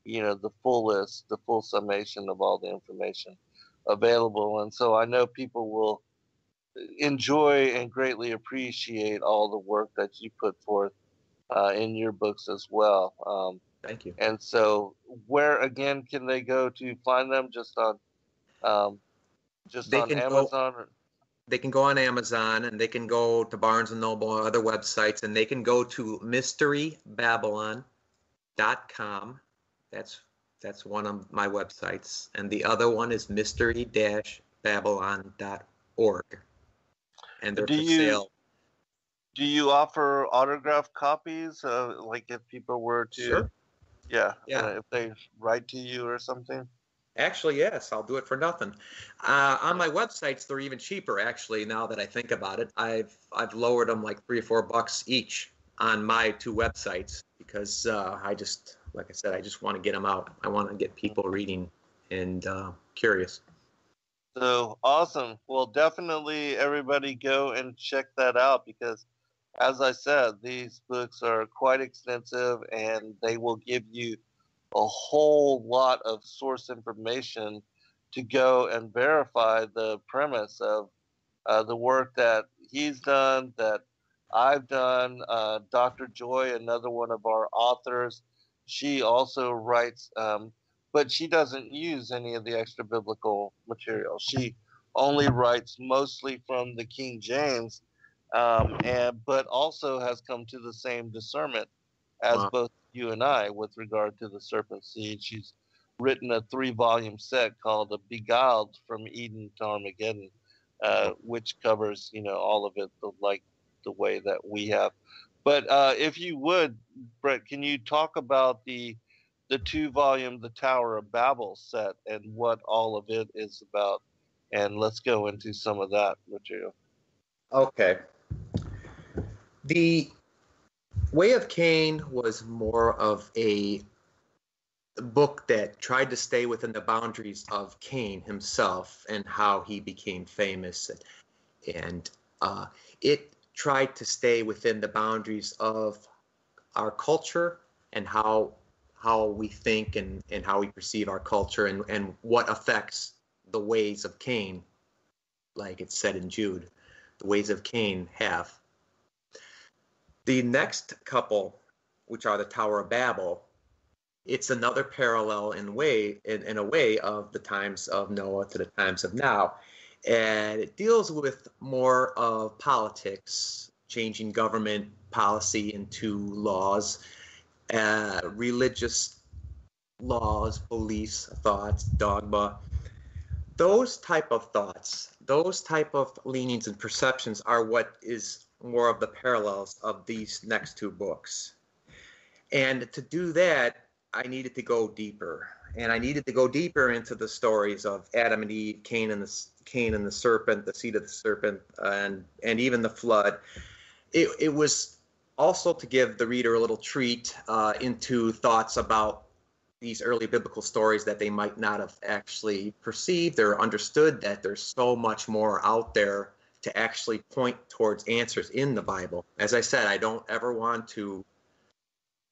Speaker 4: the full summation of all the information available. And so I know people will enjoy and greatly appreciate all the work that you put forth in your books as well.
Speaker 5: Thank you.
Speaker 4: And so, where again can they go to find them? Just on
Speaker 5: They can
Speaker 4: Amazon?
Speaker 5: They can go on Amazon, and they can go to Barnes and Noble or other websites, and they can go to mysterybabylon.com. That's one of my websites, and the other one is mystery-babylon.org. And they're for sale.
Speaker 4: Do you offer autographed copies? Like if people were to,
Speaker 5: Sure. Yeah.
Speaker 4: If they write to you or something?
Speaker 5: Actually, yes, I'll do it for nothing. On my websites, they're even cheaper. Actually, now that I think about it, I've lowered them like $3 or $4 each on my two websites, because like I said, I just want to get them out. I want to get people reading and curious.
Speaker 4: So awesome. Well, definitely everybody go and check that out, because as I said, these books are quite extensive and they will give you a whole lot of source information to go and verify the premise of the work that he's done, that I've done. Dr. Joy, another one of our authors, she also writes, but she doesn't use any of the extra biblical material. She only writes mostly from the King James, but also has come to the same discernment as both you and I with regard to the serpent seed. She's written a 3-volume set called Beguiled from Eden to Armageddon, which covers, all of it like the way that we have. But if you would, Brett, can you talk about the 2-volume The Tower of Babel set and what all of it is about? And let's go into some of that material.
Speaker 5: Okay. The Way of Cain was more of a book that tried to stay within the boundaries of Cain himself and how he became famous. And it tried to stay within the boundaries of our culture and how we think and how we perceive our culture and what affects the ways of Cain, like it's said in Jude, the ways of Cain have. The next couple, which are the Tower of Babel, it's another parallel in a way of the times of Noah to the times of now. And it deals with more of politics, changing government policy into laws, religious laws, beliefs, thoughts, dogma. Those type of thoughts, those type of leanings and perceptions are what is more of the parallels of these next two books. And to do that, I needed to go deeper. And I needed to go deeper into the stories of Adam and Eve, Cain and the serpent, the seed of the serpent, and even the flood. It was also to give the reader a little treat into thoughts about these early biblical stories that they might not have actually perceived or understood, that there's so much more out there to actually point towards answers in the Bible. As I said, I don't ever want to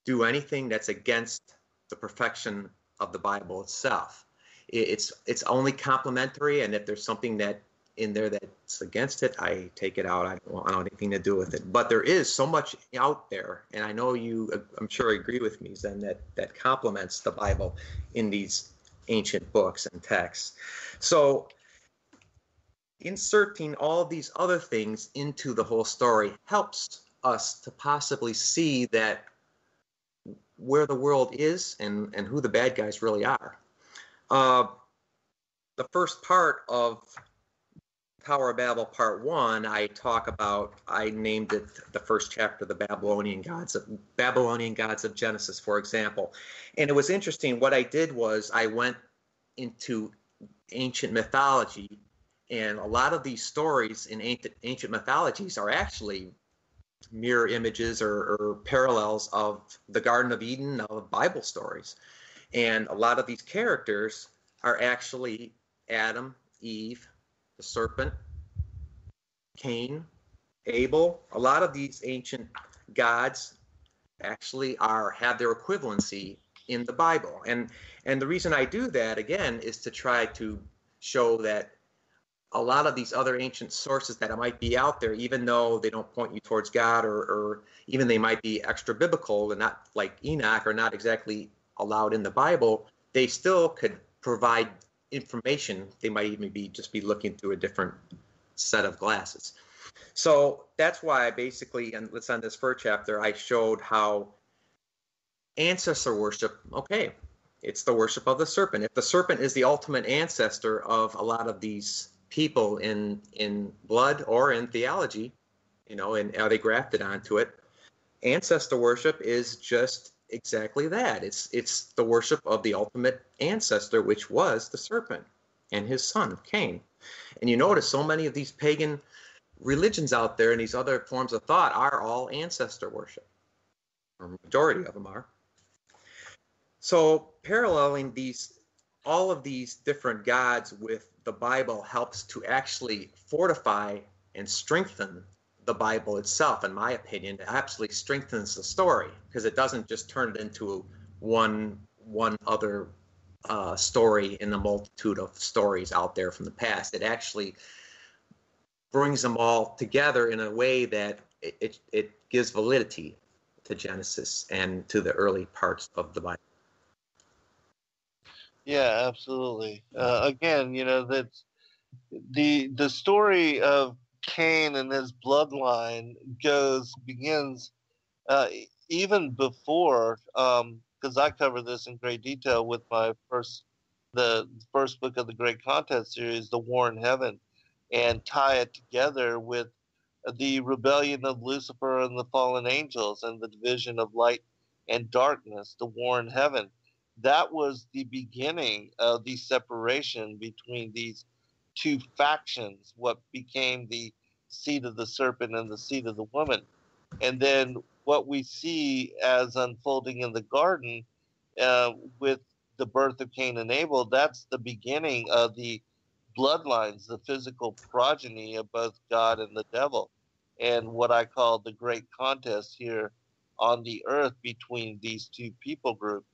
Speaker 5: do anything that's against the perfection of the Bible itself. It's only complementary, and if there's something that in there that's against it, I take it out. I don't want anything to do with it. But there is so much out there, and I know I'm sure agree with me, Zen, that complements the Bible in these ancient books and texts. So inserting all of these other things into the whole story helps us to possibly see that where the world is and who the bad guys really are. The first part of Tower of Babel Part 1, I named it the first chapter, the Babylonian gods of Genesis, for example. And it was interesting. What I did was I went into ancient mythology, and a lot of these stories in ancient mythologies are actually mirror images or parallels of the Garden of Eden, of Bible stories. And a lot of these characters are actually Adam, Eve, the serpent, Cain, Abel. A lot of these ancient gods actually have their equivalency in the Bible. And the reason I do that, again, is to try to show that a lot of these other ancient sources that might be out there, even though they don't point you towards God, or even they might be extra biblical and not like Enoch, or not exactly allowed in the Bible, they still could provide information. They might even be looking through a different set of glasses. So that's why I basically, and let's on this first chapter, I showed how ancestor worship, okay, it's the worship of the serpent. If the serpent is the ultimate ancestor of a lot of these people in blood or in theology, and are they grafted onto it? Ancestor worship is just exactly that. It's the worship of the ultimate ancestor, which was the serpent and his son Cain. And you notice so many of these pagan religions out there and these other forms of thought are all ancestor worship, or majority of them are. So paralleling all of these different gods with the Bible helps to actually fortify and strengthen the Bible itself. In my opinion, it absolutely strengthens the story, because it doesn't just turn it into one other story in the multitude of stories out there from the past. It actually brings them all together in a way that it gives validity to Genesis and to the early parts of the Bible.
Speaker 4: Yeah, absolutely. Again, that's the story of Cain and his bloodline begins even before, because I cover this in great detail with the first book of the Great Contest series, The War in Heaven, and tie it together with the rebellion of Lucifer and the fallen angels and the division of light and darkness, the war in heaven. That was the beginning of the separation between these two factions, what became the seed of the serpent and the seed of the woman. And then what we see as unfolding in the garden with the birth of Cain and Abel, that's the beginning of the bloodlines, the physical progeny of both God and the devil, and what I call the great contest here on the earth between these two people groups.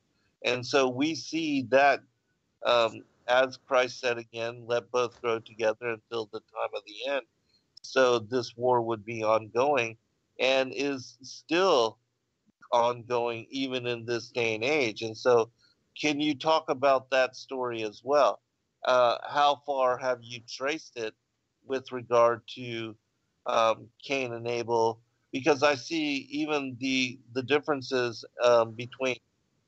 Speaker 4: And so we see that, as Christ said again, let both grow together until the time of the end. So this war would be ongoing, and is still ongoing even in this day and age. And so can you talk about that story as well? How far have you traced it with regard to Cain and Abel? Because I see even the differences between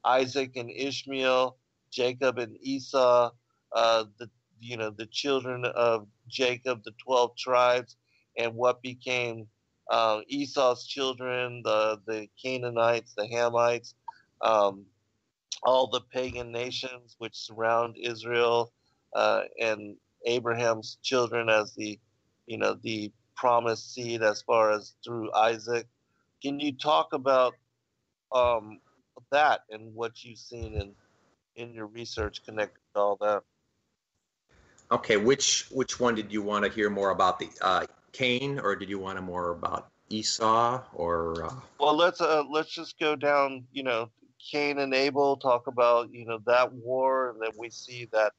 Speaker 4: Isaac and Ishmael, Jacob and Esau, the children of Jacob, the 12 tribes, and what became Esau's children, the Canaanites, the Hamites, all the pagan nations which surround Israel, and Abraham's children as the promised seed as far as through Isaac. Can you talk about that and what you've seen in your research connected to all that?
Speaker 5: Okay, which one did you want to hear more about, the Cain, or did you want to more about Esau, or?
Speaker 4: Well, let's just go down. Cain and Abel, talk about that war, and then we see that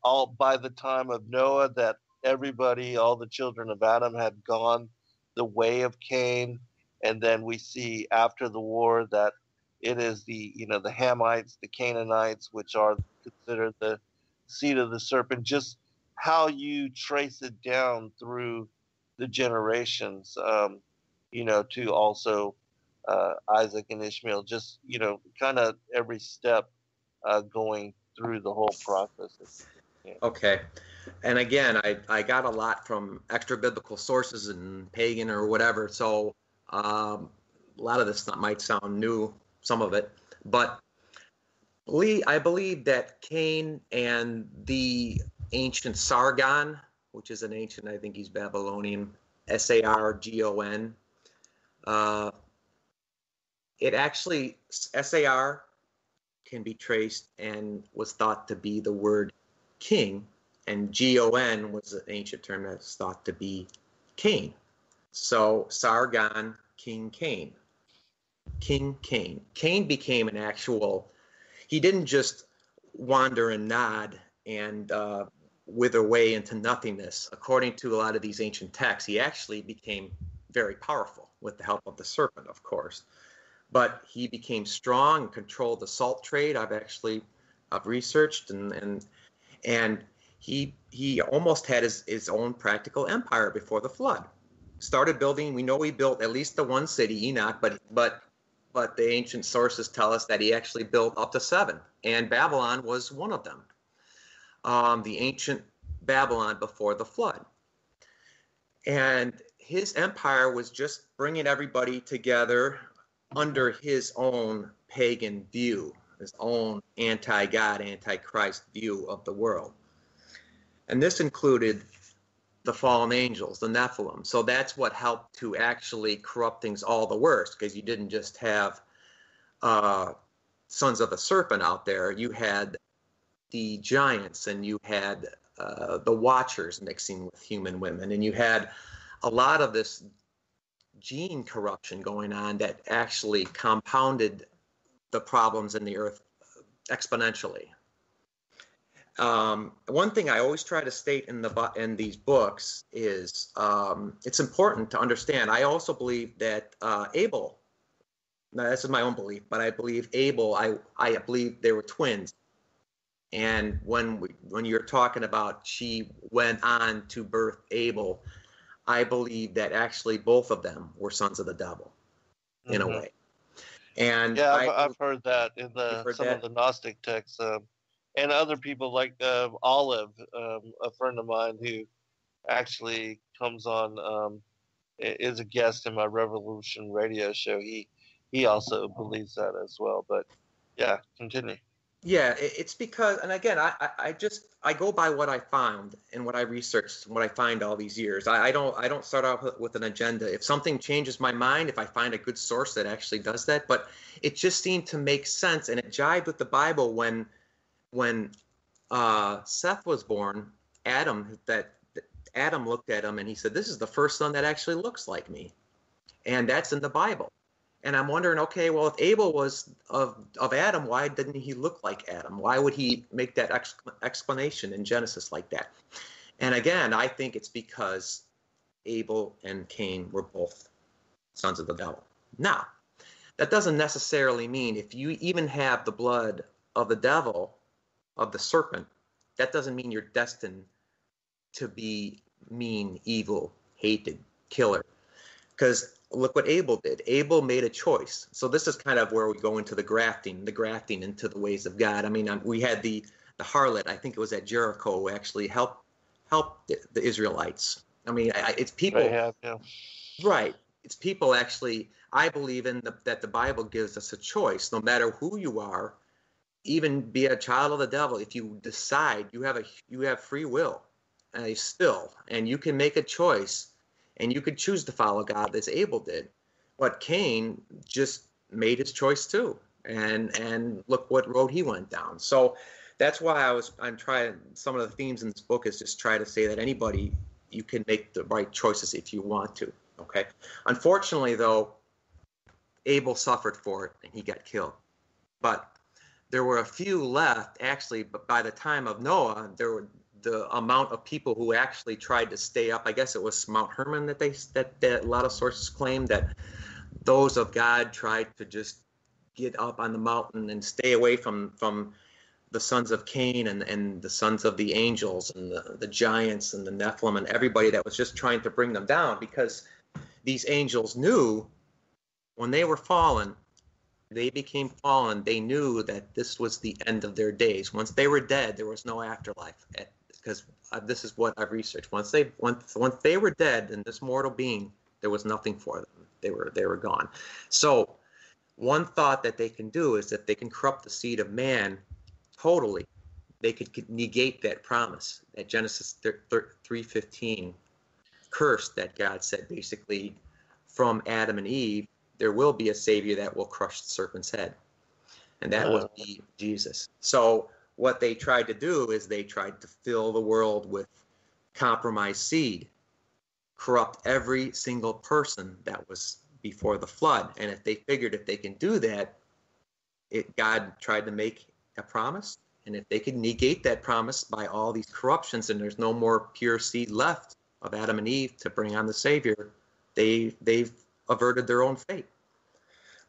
Speaker 4: all by the time of Noah, that everybody, all the children of Adam had gone the way of Cain. And then we see after the war that it is the Hamites, the Canaanites, which are considered the seed of the serpent. Just how you trace it down through the generations, to also Isaac and Ishmael. Just kind of every step going through the whole process. Yeah.
Speaker 5: Okay. And again, I got a lot from extra biblical sources and pagan or whatever. So a lot of this might sound new, some of it, but I believe that Cain and the ancient Sargon, which is an ancient, I think he's Babylonian, Sargon, it actually, Sar can be traced and was thought to be the word king, and Gon was an ancient term that's thought to be Cain. So Sargon, King Cain. King Cain. Cain became an actual, he didn't just wander and nod and wither away into nothingness. According to a lot of these ancient texts, he actually became very powerful with the help of the serpent, of course. But he became strong and controlled the salt trade. I've researched and he almost had his own practical empire before the flood. Started building. We know he built at least the one city, Enoch, but the ancient sources tell us that he actually built up to 7, and Babylon was one of them. The ancient Babylon before the flood, and his empire was just bringing everybody together under his own pagan view, his own anti-God, anti-Christ view of the world. And this included the fallen angels, the Nephilim. So that's what helped to actually corrupt things all the worse, because you didn't just have sons of the serpent out there. You had the giants, and you had the watchers mixing with human women, and you had a lot of this gene corruption going on that actually compounded the problems in the earth exponentially. One thing I always try to state in these books is it's important to understand. I also believe that Abel, now this is my own belief, but I believe Abel, I believe they were twins. And when you're talking about she went on to birth Abel, I believe that actually both of them were sons of the devil, in a way. And
Speaker 4: yeah, I've heard that in some of the Gnostic texts, and other people like Olive, a friend of mine who actually comes on, is a guest in my Revolution radio show. He also believes that as well. But yeah, continue.
Speaker 5: Yeah, it's because, and again, I go by what I found and what I researched and what I find all these years. I don't start out with an agenda. If something changes my mind, if I find a good source that actually does that, but it just seemed to make sense, and it jived with the Bible when Seth was born. Adam looked at him and he said, "This is the first son that actually looks like me," and that's in the Bible. And I'm wondering, okay, well, if Abel was of Adam, why didn't he look like Adam? Why would he make that explanation in Genesis like that? And again, I think it's because Abel and Cain were both sons of the devil. Now, that doesn't necessarily mean if you even have the blood of the devil, of the serpent, that doesn't mean you're destined to be mean, evil, hated, killer. Because look what Abel did. Abel made a choice. So this is kind of where we go into the grafting into the ways of God. I mean, we had the harlot, I think it was at Jericho, who actually helped the Israelites. I mean, it's people. Right. It's people actually, I believe that the Bible gives us a choice, no matter who you are, even be a child of the devil. If you decide, you have free will, still, and you can make a choice. And you could choose to follow God as Abel did. But Cain just made his choice too. And look what road he went down. So that's why I'm trying, some of the themes in this book is just try to say that anybody, you can make the right choices if you want to. Okay. Unfortunately, though, Abel suffered for it and he got killed. But there were a few left, actually, but by the time of Noah, the amount of people who actually tried to stay up. I guess it was Mount Hermon that a lot of sources claim that those of God tried to just get up on the mountain and stay away from the sons of Cain and the sons of the angels and the giants and the Nephilim and everybody that was just trying to bring them down, because these angels knew when they were fallen, they became fallen. They knew that this was the end of their days. Once they were dead, there was no afterlife. Because this is what I've researched. Once they were dead in this mortal being, there was nothing for them. They were gone. So one thought that they can do is that they can corrupt the seed of man totally. They could negate that promise, that Genesis 3:15 curse that God said, basically, from Adam and Eve, there will be a Savior that will crush the serpent's head. And that will be Jesus. So what they tried to do is they tried to fill the world with compromised seed, corrupt every single person that was before the flood. And if they figured if they can do that, God tried to make a promise. And if they could negate that promise by all these corruptions and there's no more pure seed left of Adam and Eve to bring on the Savior, they've averted their own fate.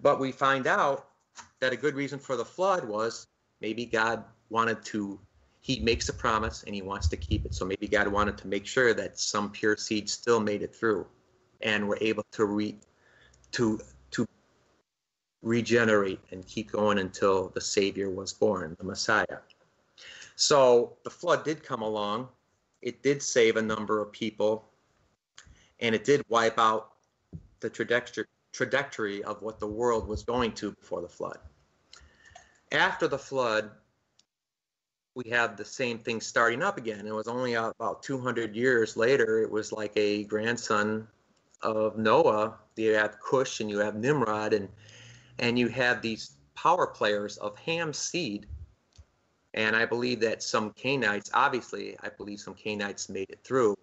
Speaker 5: But we find out that a good reason for the flood was maybe God wanted to, he makes a promise and he wants to keep it. So maybe God wanted to make sure that some pure seed still made it through and were able to regenerate and keep going until the Savior was born, the Messiah. So the flood did come along. It did save a number of people, and it did wipe out the trajectory of what the world was going to before the flood. After the flood, we have the same thing starting up again. It was only about 200 years later. It was like a grandson of Noah. You have Cush and you have Nimrod, and you have these power players of Ham's seed. And I believe that some Cainites, obviously, I believe some Cainites made it through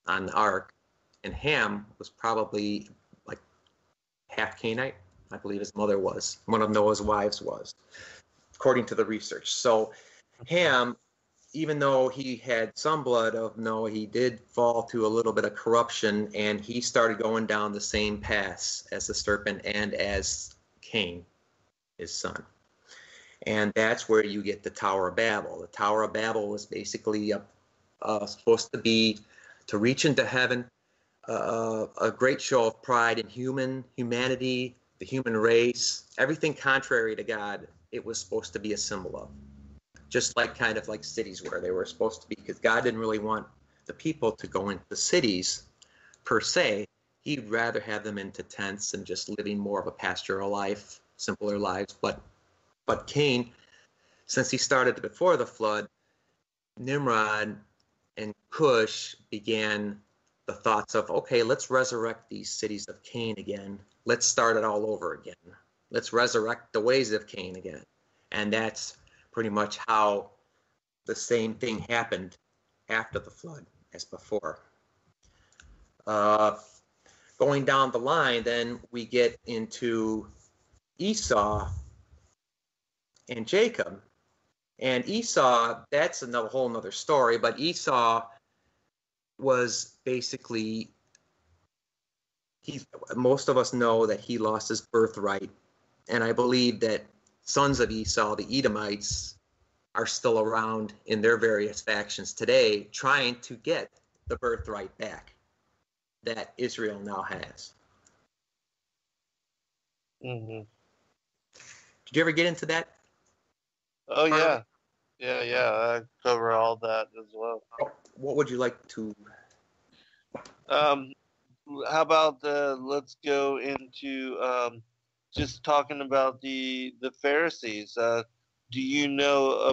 Speaker 5: on the ark. And Ham was probably like half Cainite. I believe his mother was. One of Noah's wives was, according to the research. So Ham, even though he had some blood of Noah, he did fall to a little bit of corruption, and he started going down the same paths as the serpent and as Cain, his son. And that's where you get the Tower of Babel. The Tower of Babel was basically supposed to be to reach into heaven, a great show of pride in humanity, the human race, everything contrary to God. It was supposed to be a symbol of, just like kind of like cities were. They were supposed to be, because God didn't really want the people to go into cities per se. He'd rather have them into tents and just living more of a pastoral life, simpler lives. But Cain, since he started before the flood, Nimrod and Cush began the thoughts of, okay, let's resurrect these cities of Cain again. Let's start it all over again. Let's resurrect the ways of Cain again. And that's pretty much how the same thing happened after the flood as before. Going down the line, then we get into Esau and Jacob. And Esau, that's another whole nother story, but Esau was basically, most of us know that he lost his birthright. And I believe that sons of Esau, the Edomites, are still around in their various factions today trying to get the birthright back that Israel now has.
Speaker 4: Mm-hmm.
Speaker 5: Did you ever get into that?
Speaker 4: Oh, yeah. Yeah. I cover all that as well.
Speaker 5: What would you like to?
Speaker 4: How about let's go into just talking about the Pharisees. Do you know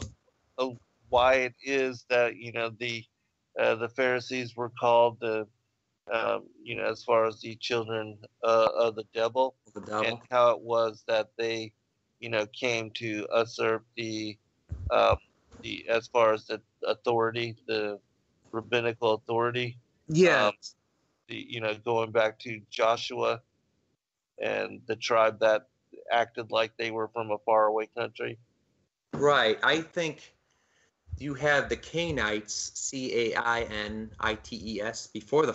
Speaker 4: why it is that the Pharisees were called as far as the children of the devil, and how it was that they came to usurp the as far as the authority, the rabbinical authority.
Speaker 5: Yeah.
Speaker 4: Going back to Joshua and the tribe that acted like they were from a faraway country.
Speaker 5: Right. I think you have the Cainites, Cainites, before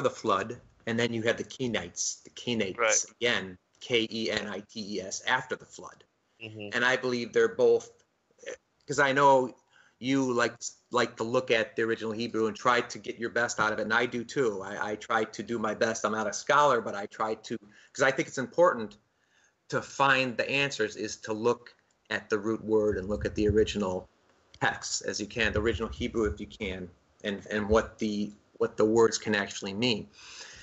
Speaker 5: the flood, and then you have the Cainites
Speaker 4: Right.
Speaker 5: again, Kenites, after the flood.
Speaker 4: Mm-hmm.
Speaker 5: And I believe they're both, because I know you like to look at the original Hebrew and try to get your best out of it, and I do too. I try to do my best. I'm not a scholar, but I try to, because I think it's important to find the answers, is to look at the root word and look at the original text as you can, the original Hebrew if you can, and what the words can actually mean.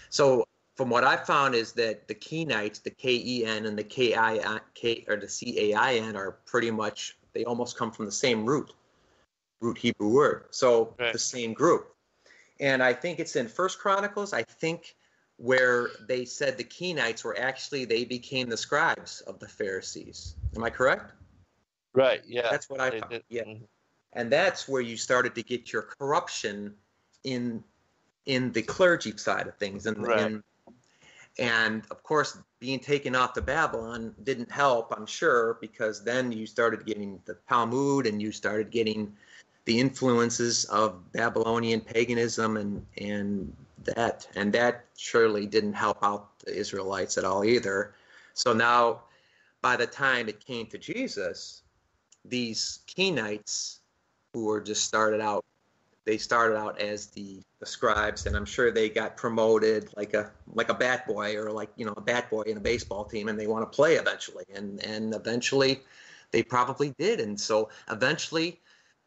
Speaker 5: So from what I found is that the Kenites, the K-E-N and the K-I-K or the C-A-I-N are pretty much, they almost come from the same root Hebrew word. So
Speaker 4: Right.
Speaker 5: the same group. And I think it's in First Chronicles, I think, where they said the Kenites were actually, they became the scribes of the Pharisees. Am I correct?
Speaker 4: Right. Yeah.
Speaker 5: That's what I
Speaker 4: They
Speaker 5: found.
Speaker 4: did.
Speaker 5: Yeah.
Speaker 4: Mhm.
Speaker 5: And that's where you started to get your corruption in the clergy side of things.
Speaker 4: Right.
Speaker 5: And of course, being taken off to Babylon didn't help, I'm sure, because then you started getting the Talmud and you started getting the influences of Babylonian paganism and that surely didn't help out the Israelites at all either. So now, by the time it came to Jesus, these Kenites who were just started out as the scribes, and I'm sure they got promoted like a bat boy, or like, you know, a bat boy in a baseball team, and they want to play eventually, and eventually they probably did. And so eventually,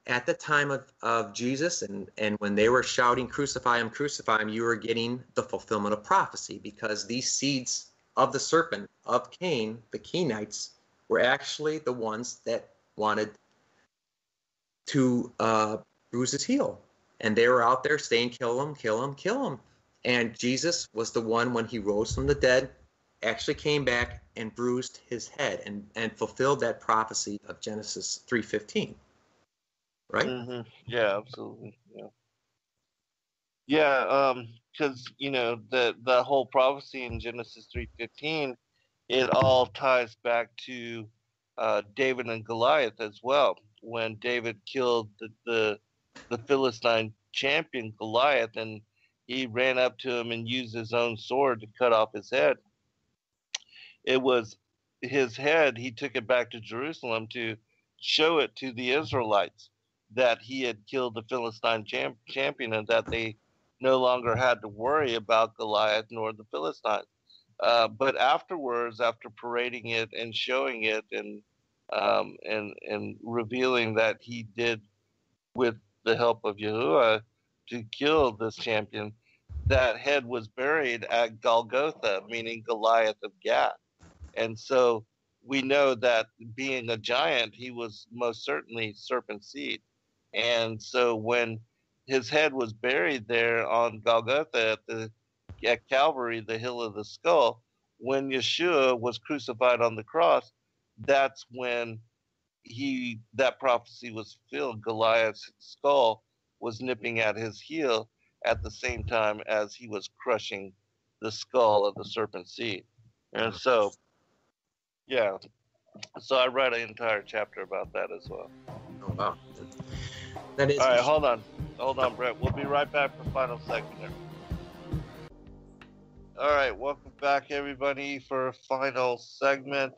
Speaker 5: at the time of Jesus, and when they were shouting, crucify him, you were getting the fulfillment of prophecy, because these seeds of the serpent of Cain, the Kenites, were actually the ones that wanted to bruise his heel. And they were out there saying, kill him, kill him, kill him. And Jesus was the one, when he rose from the dead, actually came back and bruised his head and fulfilled that prophecy of Genesis 3:15. Right?
Speaker 4: Mm-hmm. Yeah, absolutely. Yeah. Yeah, because you know the whole prophecy in Genesis 3:15, it all ties back to David and Goliath as well. When David killed the Philistine champion Goliath, and he ran up to him and used his own sword to cut off his head. It was his head. He took it back to Jerusalem to show it to the Israelites that he had killed the Philistine champion, and that they no longer had to worry about Goliath nor the Philistines. But afterwards, after parading it and showing it, and revealing that he did, with the help of Yahuwah, to kill this champion, that head was buried at Golgotha, meaning Goliath of Gath. And so we know that, being a giant, he was most certainly serpent seed. And so when his head was buried there on Golgotha at Calvary, the hill of the skull, when Yeshua was crucified on the cross, that's when that prophecy was fulfilled. Goliath's skull was nipping at his heel at the same time as he was crushing the skull of the serpent seed. And so, yeah, so I read an entire chapter about that as well.
Speaker 5: Oh, wow. That is.
Speaker 4: All right, hold on, Brett. We'll be right back for final segment here. All right, welcome back, everybody, for a final segment.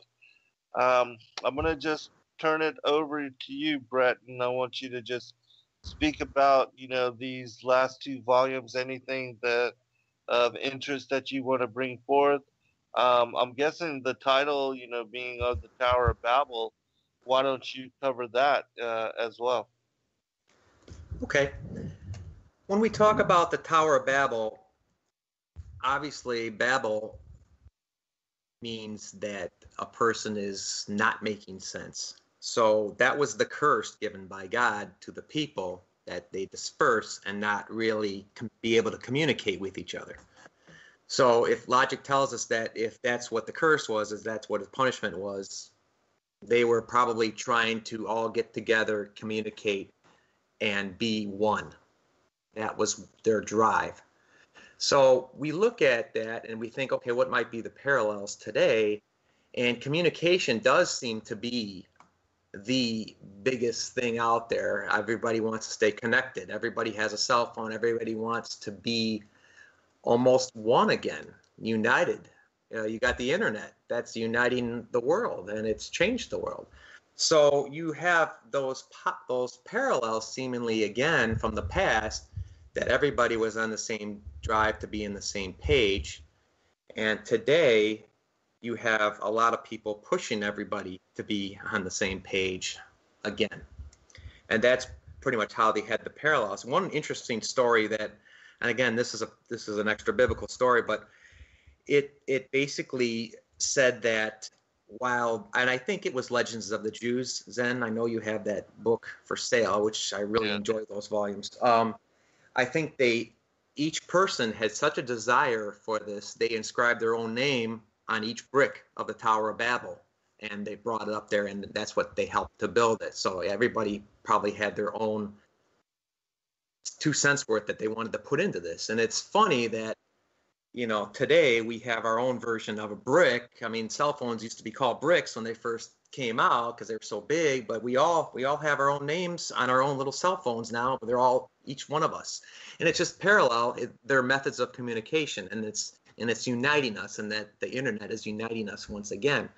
Speaker 4: I'm gonna just turn it over to you, Brett, and I want you to just speak about, these last two volumes. Anything that of interest that you want to bring forth. I'm guessing the title, being of the Tower of Babel. Why don't you cover that as well?
Speaker 5: Okay. When we talk about the Tower of Babel, obviously Babel means that a person is not making sense. So that was the curse given by God to the people, that they disperse and not really be able to communicate with each other. So if logic tells us that if that's what the curse was, is that's what his punishment was, they were probably trying to all get together, communicate, and be one. That was their drive. So we look at that and we think, okay, what might be the parallels today? And communication does seem to be the biggest thing out there. Everybody wants to stay connected. Everybody has a cell phone. Everybody wants to be almost one again, united. You got the internet. That's uniting the world, and it's changed the world. So you have those parallels seemingly again from the past, that everybody was on the same drive to be in the same page. And today you have a lot of people pushing everybody to be on the same page again. And that's pretty much how they had the parallels. One interesting story that, and again, this is an extra biblical story, but it basically said that while, and I think it was Legends of the Jews, Zen, I know you have that book for sale, which I really enjoy those volumes. I think each person had such a desire for this, they inscribed their own name on each brick of the Tower of Babel, and they brought it up there, and that's what they helped to build it. So everybody probably had their own 2 cents worth that they wanted to put into this. And it's funny that, today we have our own version of a brick. I mean, cell phones used to be called bricks when they first came out because they were so big, but we all have our own names on our own little cell phones now. They're all, each one of us, and it's just parallel. They're methods of communication, and it's uniting us, and that the internet is uniting us once again.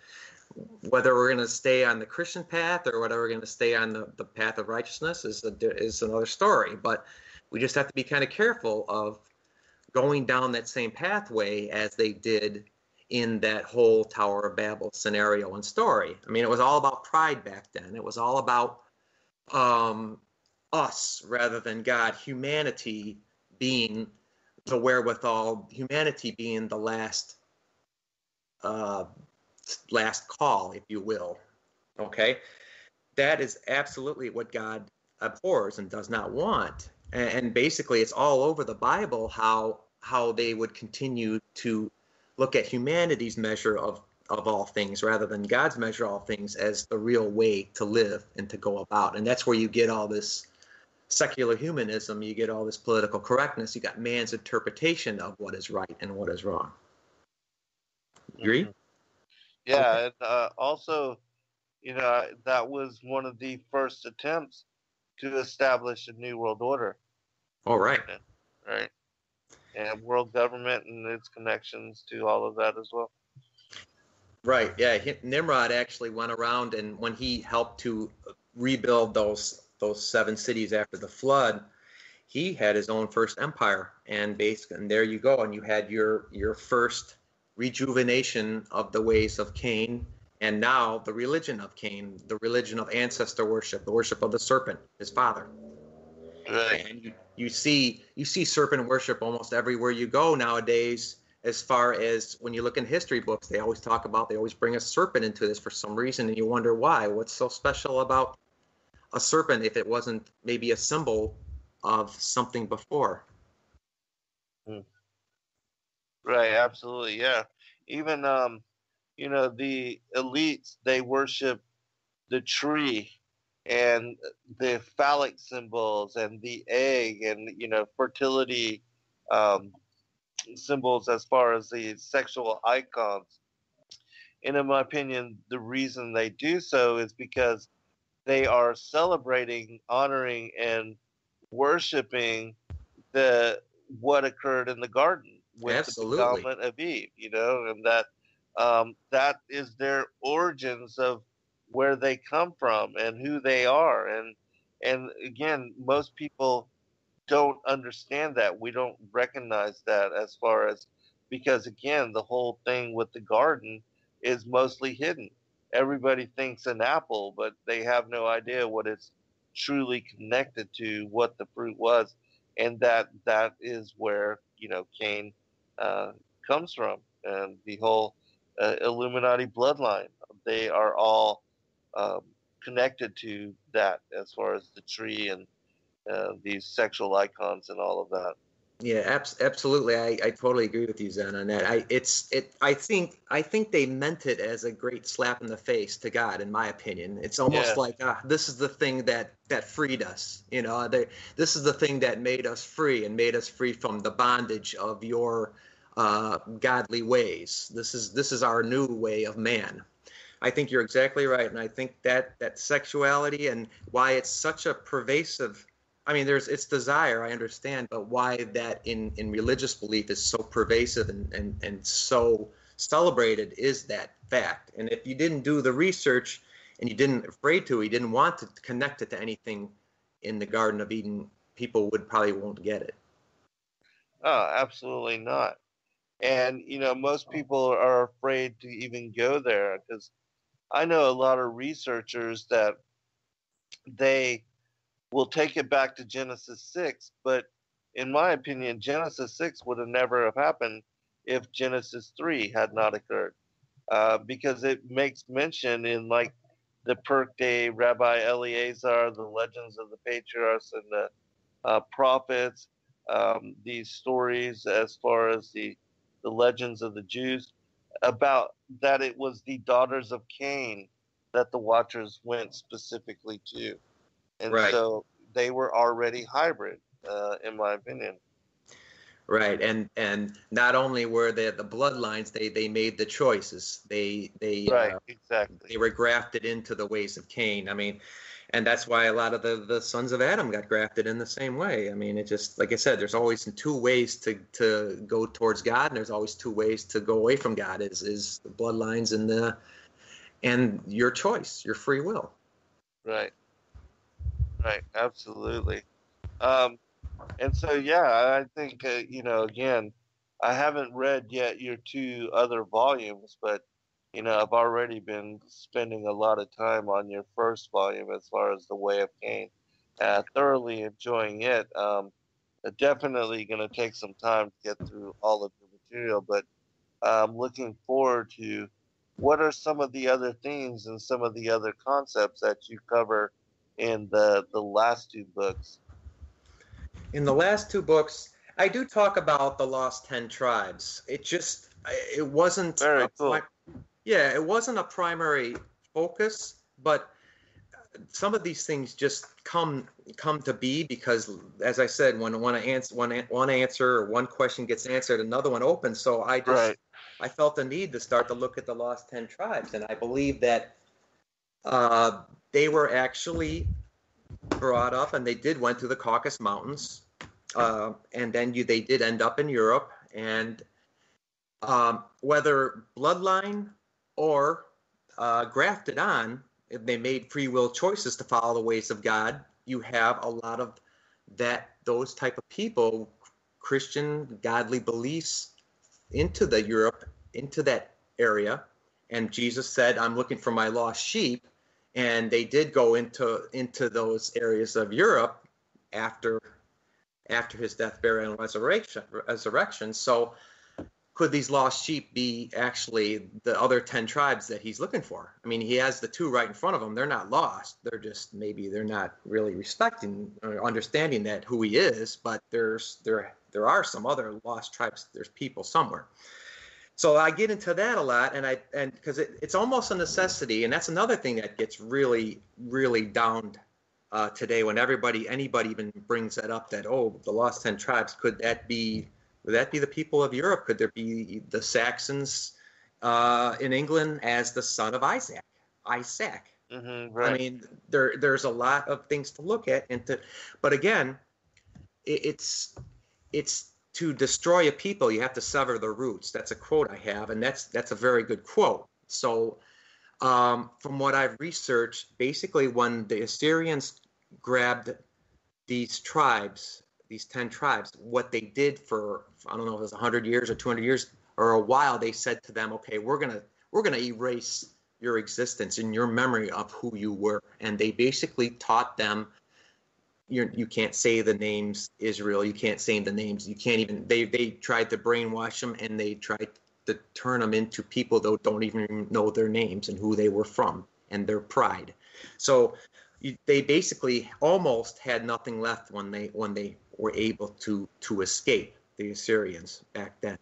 Speaker 5: Whether we're going to stay on the Christian path or whether we're going to stay on the path of righteousness is another story. But we just have to be kind of careful of going down that same pathway as they did in that whole Tower of Babel scenario and story. I mean, it was all about pride back then. It was all about us rather than God, humanity being the wherewithal, humanity being the last call, if you will. Okay? That is absolutely what God abhors and does not want. And basically, it's all over the Bible how they would continue to look at humanity's measure of all things rather than God's measure of all things as the real way to live and to go about. And that's where you get all this secular humanism, you get all this political correctness, you got man's interpretation of what is right and what is wrong. Agree?
Speaker 4: Yeah, and also, that was one of the first attempts to establish a new world order.
Speaker 5: All right.
Speaker 4: Right. And world government and its connections to all of that as well.
Speaker 5: Right. Yeah. Nimrod actually went around, and when he helped to rebuild those 7 cities after the flood, he had his own first empire, and there you go, and you had your first rejuvenation of the ways of Cain, and now the religion of Cain, the religion of ancestor worship, the worship of the serpent, his father. Right. And you see serpent worship almost everywhere you go nowadays. As far as when you look in history books, they always bring a serpent into this for some reason, and you wonder why. What's so special about a serpent if it wasn't maybe a symbol of something before?
Speaker 4: Right, absolutely, yeah. Even the elites, they worship the tree and the phallic symbols and the egg and fertility symbols as far as the sexual icons. And in my opinion, the reason they do so is because they are celebrating, honoring, and worshiping what occurred in the garden with
Speaker 5: Absolutely.
Speaker 4: the beguilement of Eve, and that is their origins of where they come from and who they are. And again, most people don't understand that. We don't recognize that as far as, because again, the whole thing with the garden is mostly hidden. Everybody thinks an apple, but they have no idea what it's truly connected to, what the fruit was. And that is where, Cain comes from, and the whole Illuminati bloodline. They are all connected to that as far as the tree and these sexual icons and all of that.
Speaker 5: Yeah, absolutely. I totally agree with you, Zen, on that. I think they meant it as a great slap in the face to God, in my opinion. It's almost like this is the thing that freed us. This is the thing that made us free and made us free from the bondage of your godly ways. This is our new way of man. I think you're exactly right, and I think that sexuality and why it's such a pervasive. I mean, it's desire, I understand, but why that in religious belief is so pervasive and so celebrated is that fact. And if you didn't do the research and you didn't want to connect it to anything in the Garden of Eden, people probably won't get it.
Speaker 4: Oh, absolutely not. And, most people are afraid to even go there, because I know a lot of researchers that they will take it back to Genesis 6, but in my opinion, Genesis 6 would have never have happened if Genesis 3 had not occurred, because it makes mention in like the Perk-Day Rabbi Eleazar, the legends of the patriarchs and the prophets, these stories as far as the legends of the Jews, about that it was the daughters of Cain that the Watchers went specifically to. And
Speaker 5: Right.
Speaker 4: So they were already hybrid, in my opinion.
Speaker 5: Right, and not only were they the bloodlines, they made the choices. They
Speaker 4: Right, exactly.
Speaker 5: They were grafted into the ways of Cain. I mean, and that's why a lot of the sons of Adam got grafted in the same way. I mean, it just, like I said, there's always two ways to go towards God, and there's always two ways to go away from God. Is the bloodlines and your choice, your free will.
Speaker 4: Right. Right, absolutely. And so, yeah, I think, again, I haven't read yet your 2 other volumes, but, I've already been spending a lot of time on your first volume as far as The Way of Cain. Thoroughly enjoying it. Definitely going to take some time to get through all of the material, but I'm looking forward to what are some of the other themes and some of the other concepts that you cover in the last 2 books.
Speaker 5: In the last 2 books, I do talk about the lost 10 tribes. It wasn't
Speaker 4: very cool.
Speaker 5: It wasn't a primary focus, but some of these things just come to be because, as I said, when one answer or one question gets answered, another one opens. So I felt the need to start to look at the lost 10 tribes, and I believe that they were actually brought up, and they went to the Caucasus Mountains, and then they did end up in Europe, and whether bloodline or grafted on, if they made free will choices to follow the ways of God, you have a lot of those type of people, Christian godly beliefs, into that area. And Jesus said, "I'm looking for my lost sheep." And they did go into those areas of Europe after his death, burial, and resurrection. So could these lost sheep be actually the other 10 tribes that he's looking for? I mean, he has the 2 right in front of him. They're not lost. They're just, maybe they're not really respecting or understanding that who he is, but there are some other lost tribes. There's people somewhere. So I get into that a lot, and because it's almost a necessity, and that's another thing that gets really, really downed today when anybody even brings that up, that, the lost 10 tribes, would that be the people of Europe? Could there be the Saxons in England as the son of Isaac?
Speaker 4: Mm-hmm, right.
Speaker 5: I mean, there's a lot of things to look at, but again, it's to destroy a people, you have to sever the roots. That's a quote I have, and that's a very good quote. So from what I've researched, basically when the Assyrians grabbed these tribes, these 10 tribes, what they did for, I don't know if it was 100 years or 200 years or a while, they said to them, okay, we're gonna erase your existence and your memory of who you were. And they basically taught them, you can't say the names Israel, you can't say the names, you can't even, they tried to brainwash them, and they tried to turn them into people that don't even know their names and who they were from and their pride. So they basically almost had nothing left when they were able to escape the Assyrians back then.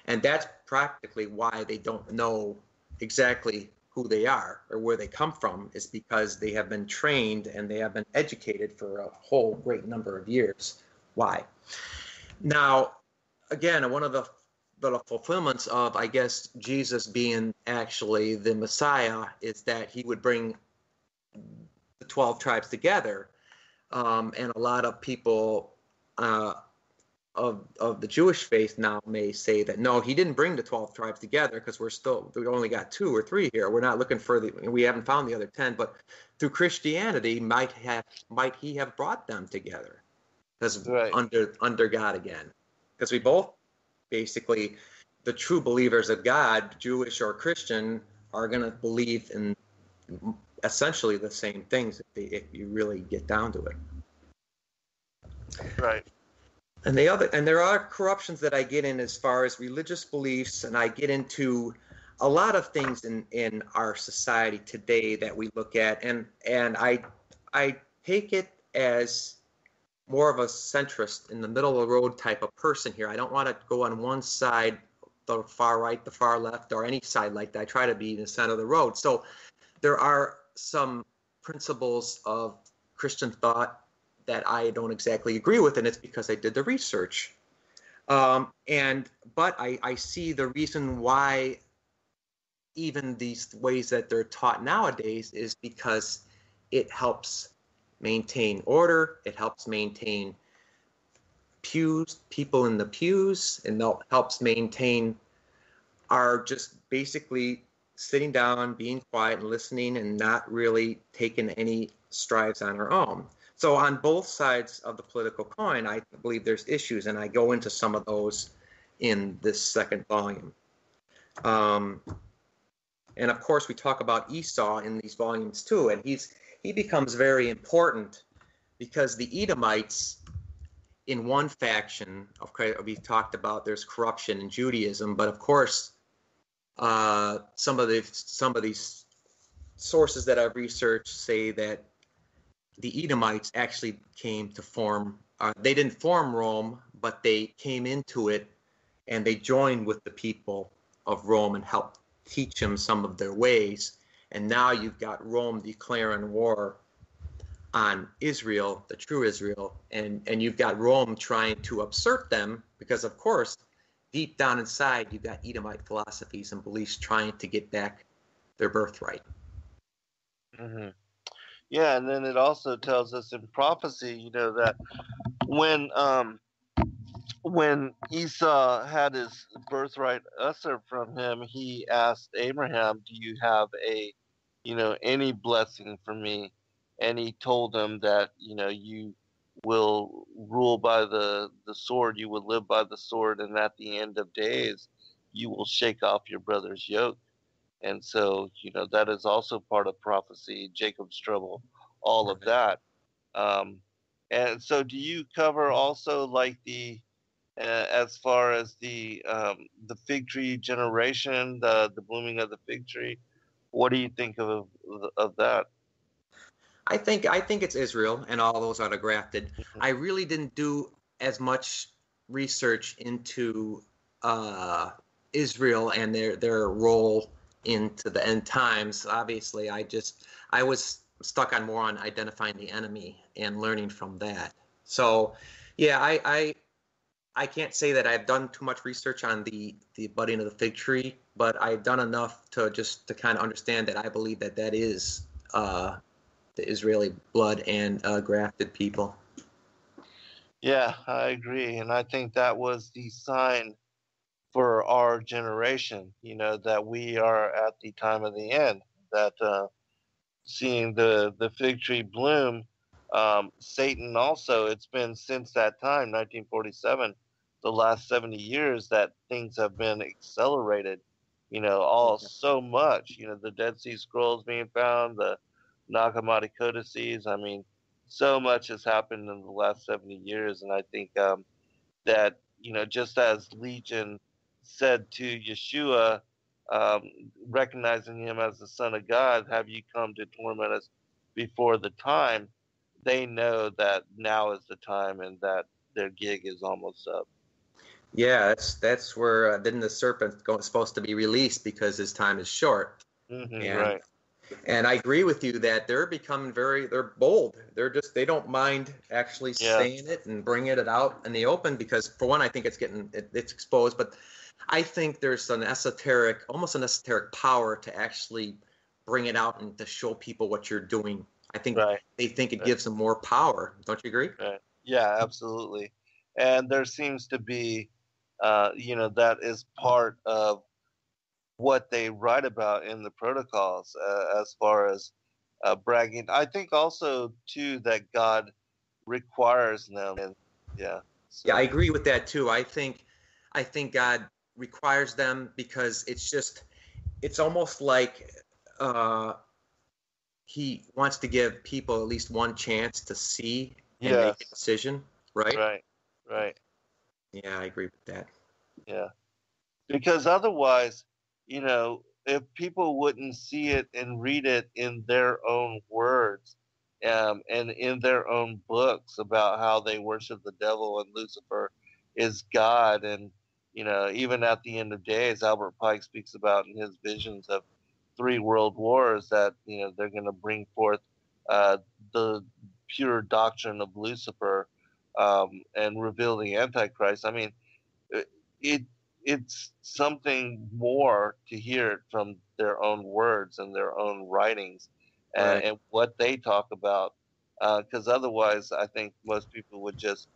Speaker 5: And that's practically why they don't know exactly who they are or where they come from, is because they have been trained and they have been educated for a whole great number of years. Why? Now, again, one of the fulfillments of, I guess, Jesus being actually the Messiah is that he would bring the 12 tribes together. And a lot of people of the Jewish faith now may say that, no, he didn't bring the 12 tribes together because we only got 2 or 3 here. We're not looking for we haven't found the other 10, but through Christianity, might he have brought them together? Because under God again. Because we both, basically, the true believers of God, Jewish or Christian, are going to believe in essentially the same things if you really get down to it.
Speaker 4: Right.
Speaker 5: And there are corruptions that I get in as far as religious beliefs, and I get into a lot of things in our society today that we look at, and I take it as more of a centrist, in the middle of the road type of person here. I don't want to go on one side, the far right, the far left, or any side like that. I try to be in the center of the road. So there are some principles of Christian thought that I don't exactly agree with, and it's because I did the research. But I see the reason why even these ways that they're taught nowadays is because it helps maintain order, it helps maintain people in the pews, and helps maintain our just basically sitting down, being quiet and listening, and not really taking any strides on our own. So on both sides of the political coin, I believe there's issues, and I go into some of those in this second volume. And of course, we talk about Esau in these volumes too, and he becomes very important because the Edomites, in one faction, we talked about there's corruption in Judaism, but of course, some of these sources that I've researched say that the Edomites actually came to form, they didn't form Rome, but they came into it and they joined with the people of Rome and helped teach them some of their ways. And now you've got Rome declaring war on Israel, the true Israel, and you've got Rome trying to usurp them because, of course, deep down inside, you've got Edomite philosophies and beliefs trying to get back their birthright.
Speaker 4: Mm-hmm. Yeah, and then it also tells us in prophecy, that when Esau had his birthright usurped from him, he asked Abraham, "Do you have any blessing for me?" And he told him that, you will rule by the sword, you will live by the sword, and at the end of days, you will shake off your brother's yoke. And so, that is also part of prophecy, Jacob's trouble, all of that. And so do you cover also like as far as the fig tree generation, the blooming of the fig tree? What do you think of that?
Speaker 5: I think it's Israel and all those that are grafted. I really didn't do as much research into Israel and their role into the end times. Obviously, I was stuck on more on identifying the enemy and learning from that. So, yeah, I can't say that I've done too much research on the budding of the fig tree, but I've done enough to kind of understand that I believe that is the Israeli blood and grafted people.
Speaker 4: Yeah, I agree, and I think that was the sign for our generation, that we are at the time of the end, that seeing the fig tree bloom, Satan also, it's been since that time, 1947, the last 70 years, that things have been accelerated, so much, the Dead Sea Scrolls being found, the Nag Hammadi codices, I mean, so much has happened in the last 70 years, and I think that, just as Legion said to Yeshua, recognizing him as the Son of God, have you come to torment us before the time? They know that now is the time and that their gig is almost up.
Speaker 5: Yeah, that's where didn't the serpent supposed to be released because his time is short.
Speaker 4: Mm-hmm, right.
Speaker 5: And I agree with you that they're becoming they're bold. They don't mind actually saying it and bringing it out in the open because, for one, I think it's exposed, but I think there's an esoteric, almost an esoteric power to actually bring it out and to show people what you're doing. I think they think it gives them more power. Don't you agree?
Speaker 4: Right. Yeah, absolutely. And there seems to be, that is part of what they write about in the protocols as far as bragging. I think also too that God requires them. And yeah. So.
Speaker 5: Yeah, I agree with that too. I think God requires them because it's almost like he wants to give people at least one chance to see and make a decision, right?
Speaker 4: Right.
Speaker 5: Yeah, I agree with that.
Speaker 4: Yeah. Because otherwise, if people wouldn't see it and read it in their own words, and in their own books about how they worship the devil and Lucifer is God, and even at the end of days, Albert Pike speaks about in his visions of 3 world wars that they're going to bring forth the pure doctrine of Lucifer and reveal the Antichrist. I mean, it's something more to hear it from their own words and their own writings and what they talk about. Because otherwise, I think most people would just,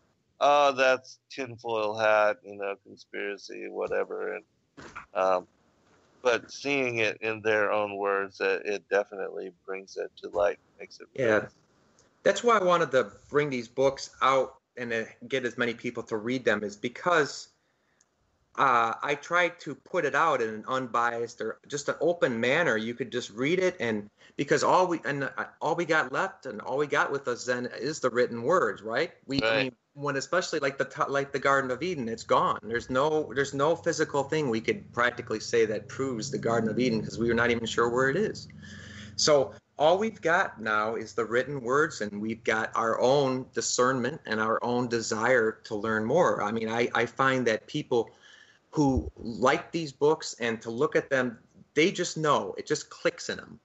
Speaker 4: oh, that's tinfoil hat, conspiracy, whatever. And but seeing it in their own words, it definitely brings it to light, makes it real.
Speaker 5: Yeah, that's why I wanted to bring these books out and get as many people to read them, is because I tried to put it out in an unbiased or just an open manner. You could just read it, and because all we got left and all we got with us then is the written words, right? I mean, when especially like the Garden of Eden, it's gone. There's no physical thing we could practically say that proves the Garden of Eden because we were not even sure where it is. So all we've got now is the written words, and we've got our own discernment and our own desire to learn more. I mean, I find that people who like these books and to look at them, they just know, it just clicks in them.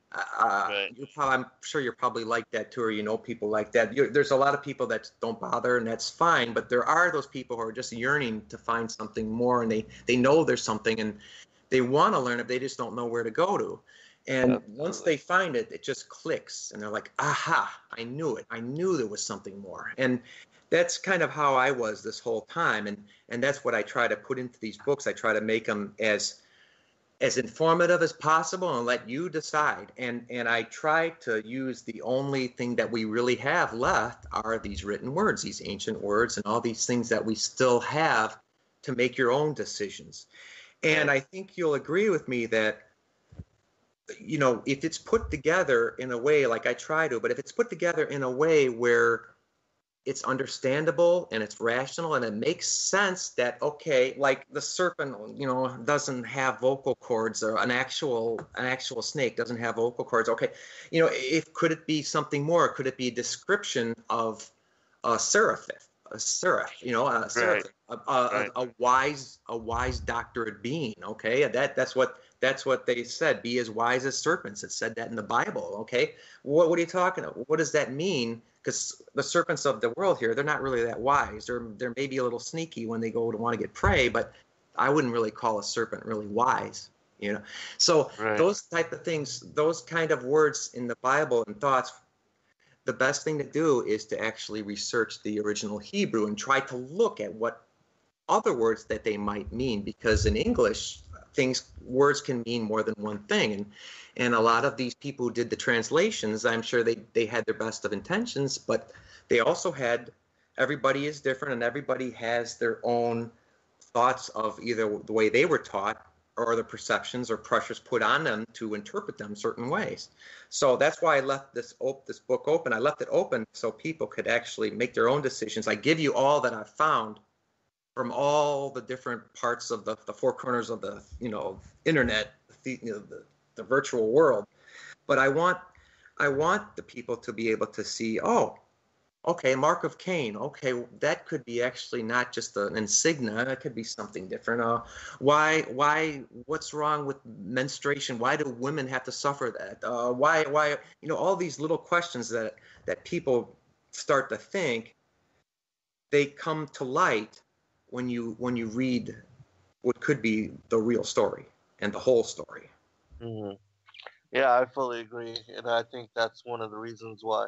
Speaker 5: I'm sure you're probably like that too, or people like that. There's a lot of people that don't bother, and that's fine, but there are those people who are just yearning to find something more, and they know there's something and they want to learn it, they just don't know where to go to. And once they find it, it just clicks, and they're like, aha, I knew it. I knew there was something more. And that's kind of how I was this whole time, and that's what I try to put into these books. I try to make them as informative as possible and let you decide. And I try to use the only thing that we really have left are these written words, these ancient words, and all these things that we still have to make your own decisions. And I think you'll agree with me that, if it's put together in a way like I try to, but if it's put together in a way where it's understandable and it's rational and it makes sense that, okay, like the serpent, doesn't have vocal cords, or an actual snake doesn't have vocal cords. Okay, could it be something more? Could it be a description of a seraph, a wise doctorate being? Okay, that's what they said. Be as wise as serpents. It said that in the Bible. Okay, what are you talking about? What does that mean? Because the serpents of the world here, they're not really that wise. They're maybe a little sneaky when they go to want to get prey, but I wouldn't really call a serpent really wise, So those type of things, those kind of words in the Bible and thoughts, the best thing to do is to actually research the original Hebrew and try to look at what other words that they might mean, because in English, words can mean more than one thing. And a lot of these people who did the translations, I'm sure they had their best of intentions, but they also everybody is different, and everybody has their own thoughts of either the way they were taught or the perceptions or pressures put on them to interpret them certain ways. So that's why I left this book open. I left it open so people could actually make their own decisions. I give you all that I've found from all the different parts of the four corners of the internet, the virtual world. But I want the people to be able to see, okay, Mark of Cain. Okay, that could be actually not just an insignia. That could be something different. Why? What's wrong with menstruation? Why do women have to suffer that? Why? All these little questions that people start to think, they come to light when you read what could be the real story and the whole story.
Speaker 4: Mm-hmm. Yeah, I fully agree, and I think that's one of the reasons why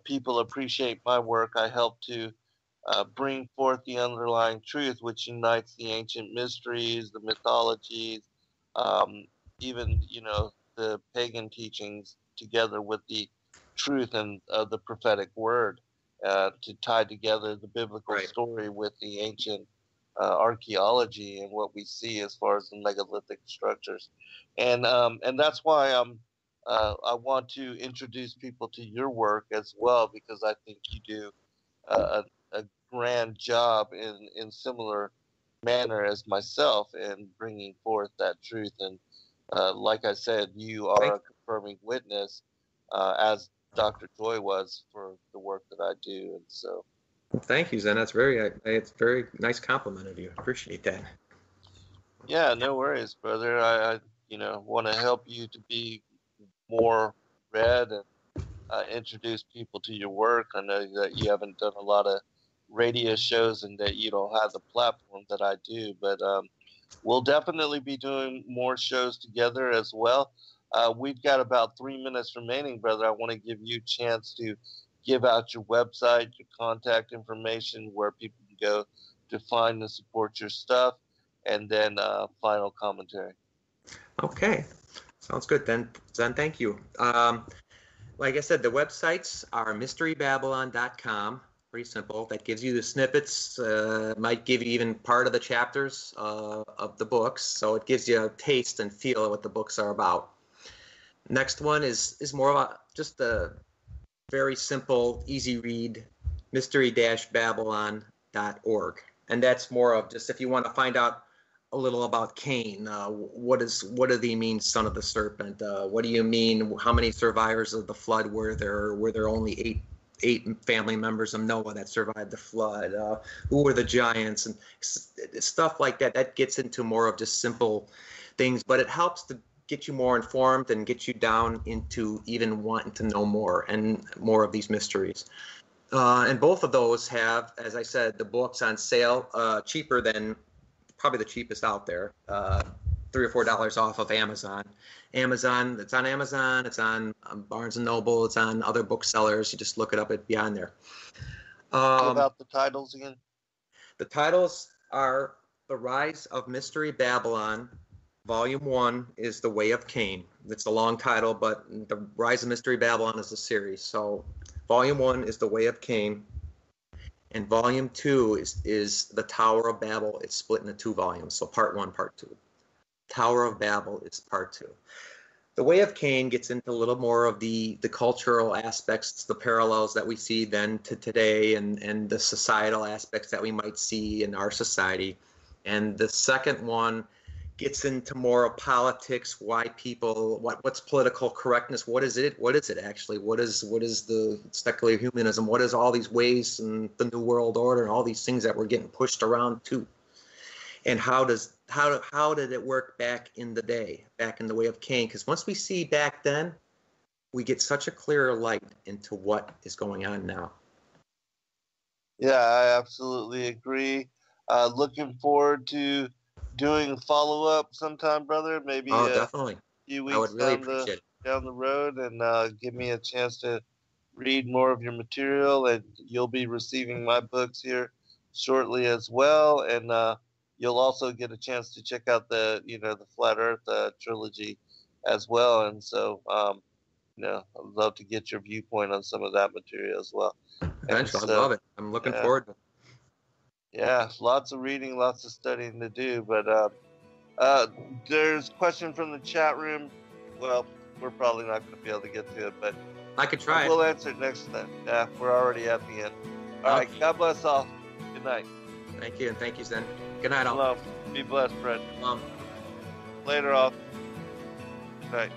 Speaker 4: people appreciate my work. I help to bring forth the underlying truth, which unites the ancient mysteries, the mythologies, even the pagan teachings together with the truth and the prophetic word, to tie together the biblical story with the ancient archaeology and what we see as far as the megalithic structures, and that's why I want to introduce people to your work as well, because I think you do a grand job in similar manner as myself in bringing forth that truth. And like I said, you are a confirming witness, as Dr. Joy was, for the work that I do. And so,
Speaker 5: thank you, Zen. That's it's very nice compliment of you. Appreciate that.
Speaker 4: yeah, no worries, brother. I want to help you to be more read and introduce people to your work. I know that you haven't done a lot of radio shows and that you don't have the platform that I do, but we'll definitely be doing more shows together as well. We've got about 3 minutes remaining, brother. I want to give you a chance to give out your website, your contact information, where people can go to find and support your stuff, and then final commentary.
Speaker 5: Okay, sounds good. Then thank you. Like I said, the websites are mysterybabylon.com. Pretty simple. That gives you the snippets, might give you even part of the chapters of the books, so it gives you a taste and feel of what the books are about. Next one is more of just a very simple, easy read, mystery-babylon.org. And that's more of just if you want to find out a little about Cain. What do they mean, son of the serpent? What do you mean? How many survivors of the flood were there? Were there only eight family members of Noah that survived the flood? Who were the giants? And stuff like that. That gets into more of just simple things, but it helps to get you more informed and get you down into even wanting to know more and more of these mysteries. And both of those have, as I said, the books on sale, cheaper than probably the cheapest out there, $3 or $4 off of Amazon. It's on Amazon, it's on Barnes & Noble, it's on other booksellers. You just look it up, it'd be on there.
Speaker 4: What about the titles again?
Speaker 5: The titles are The Rise of Mystery Babylon. Volume 1 is The Way of Cain. It's a long title, but The Rise of Mystery Babylon is a series. So Volume 1 is The Way of Cain. And Volume 2 is The Tower of Babel. It's split into 2 volumes, so Part 1, Part 2. Tower of Babel is Part 2. The Way of Cain gets into a little more of the cultural aspects, the parallels that we see then to today, and the societal aspects that we might see in our society. And the second one gets into more of politics, why people, what's political correctness, what is it actually, what is the secular humanism, what is all these ways and the New World Order and all these things that we're getting pushed around to, and how did it work back in the day, back in the Way of Cain? Because once we see back then, we get such a clearer light into what is going on now.
Speaker 4: Yeah, I absolutely agree. Looking forward to doing a follow-up sometime, brother. Maybe
Speaker 5: definitely.
Speaker 4: A few weeks
Speaker 5: I would really appreciate it.
Speaker 4: Down the road, and give me a chance to read more of your material. And you'll be receiving my books here shortly as well. And you'll also get a chance to check out the Flat Earth trilogy as well. And so, I'd love to get your viewpoint on some of that material as well.
Speaker 5: Eventually, I love it. I'm looking forward to it.
Speaker 4: Yeah, lots of reading, lots of studying to do. But there's a question from the chat room. Well, we're probably not going to be able to get to it, but
Speaker 5: I could try.
Speaker 4: We'll answer it next time. Yeah, we're already at the end. All right, God bless all. Good night.
Speaker 5: Thank you, and thank you, Zen. Good night, all.
Speaker 4: Love. Be blessed, Fred.
Speaker 5: Mom.
Speaker 4: Later, all. Good night.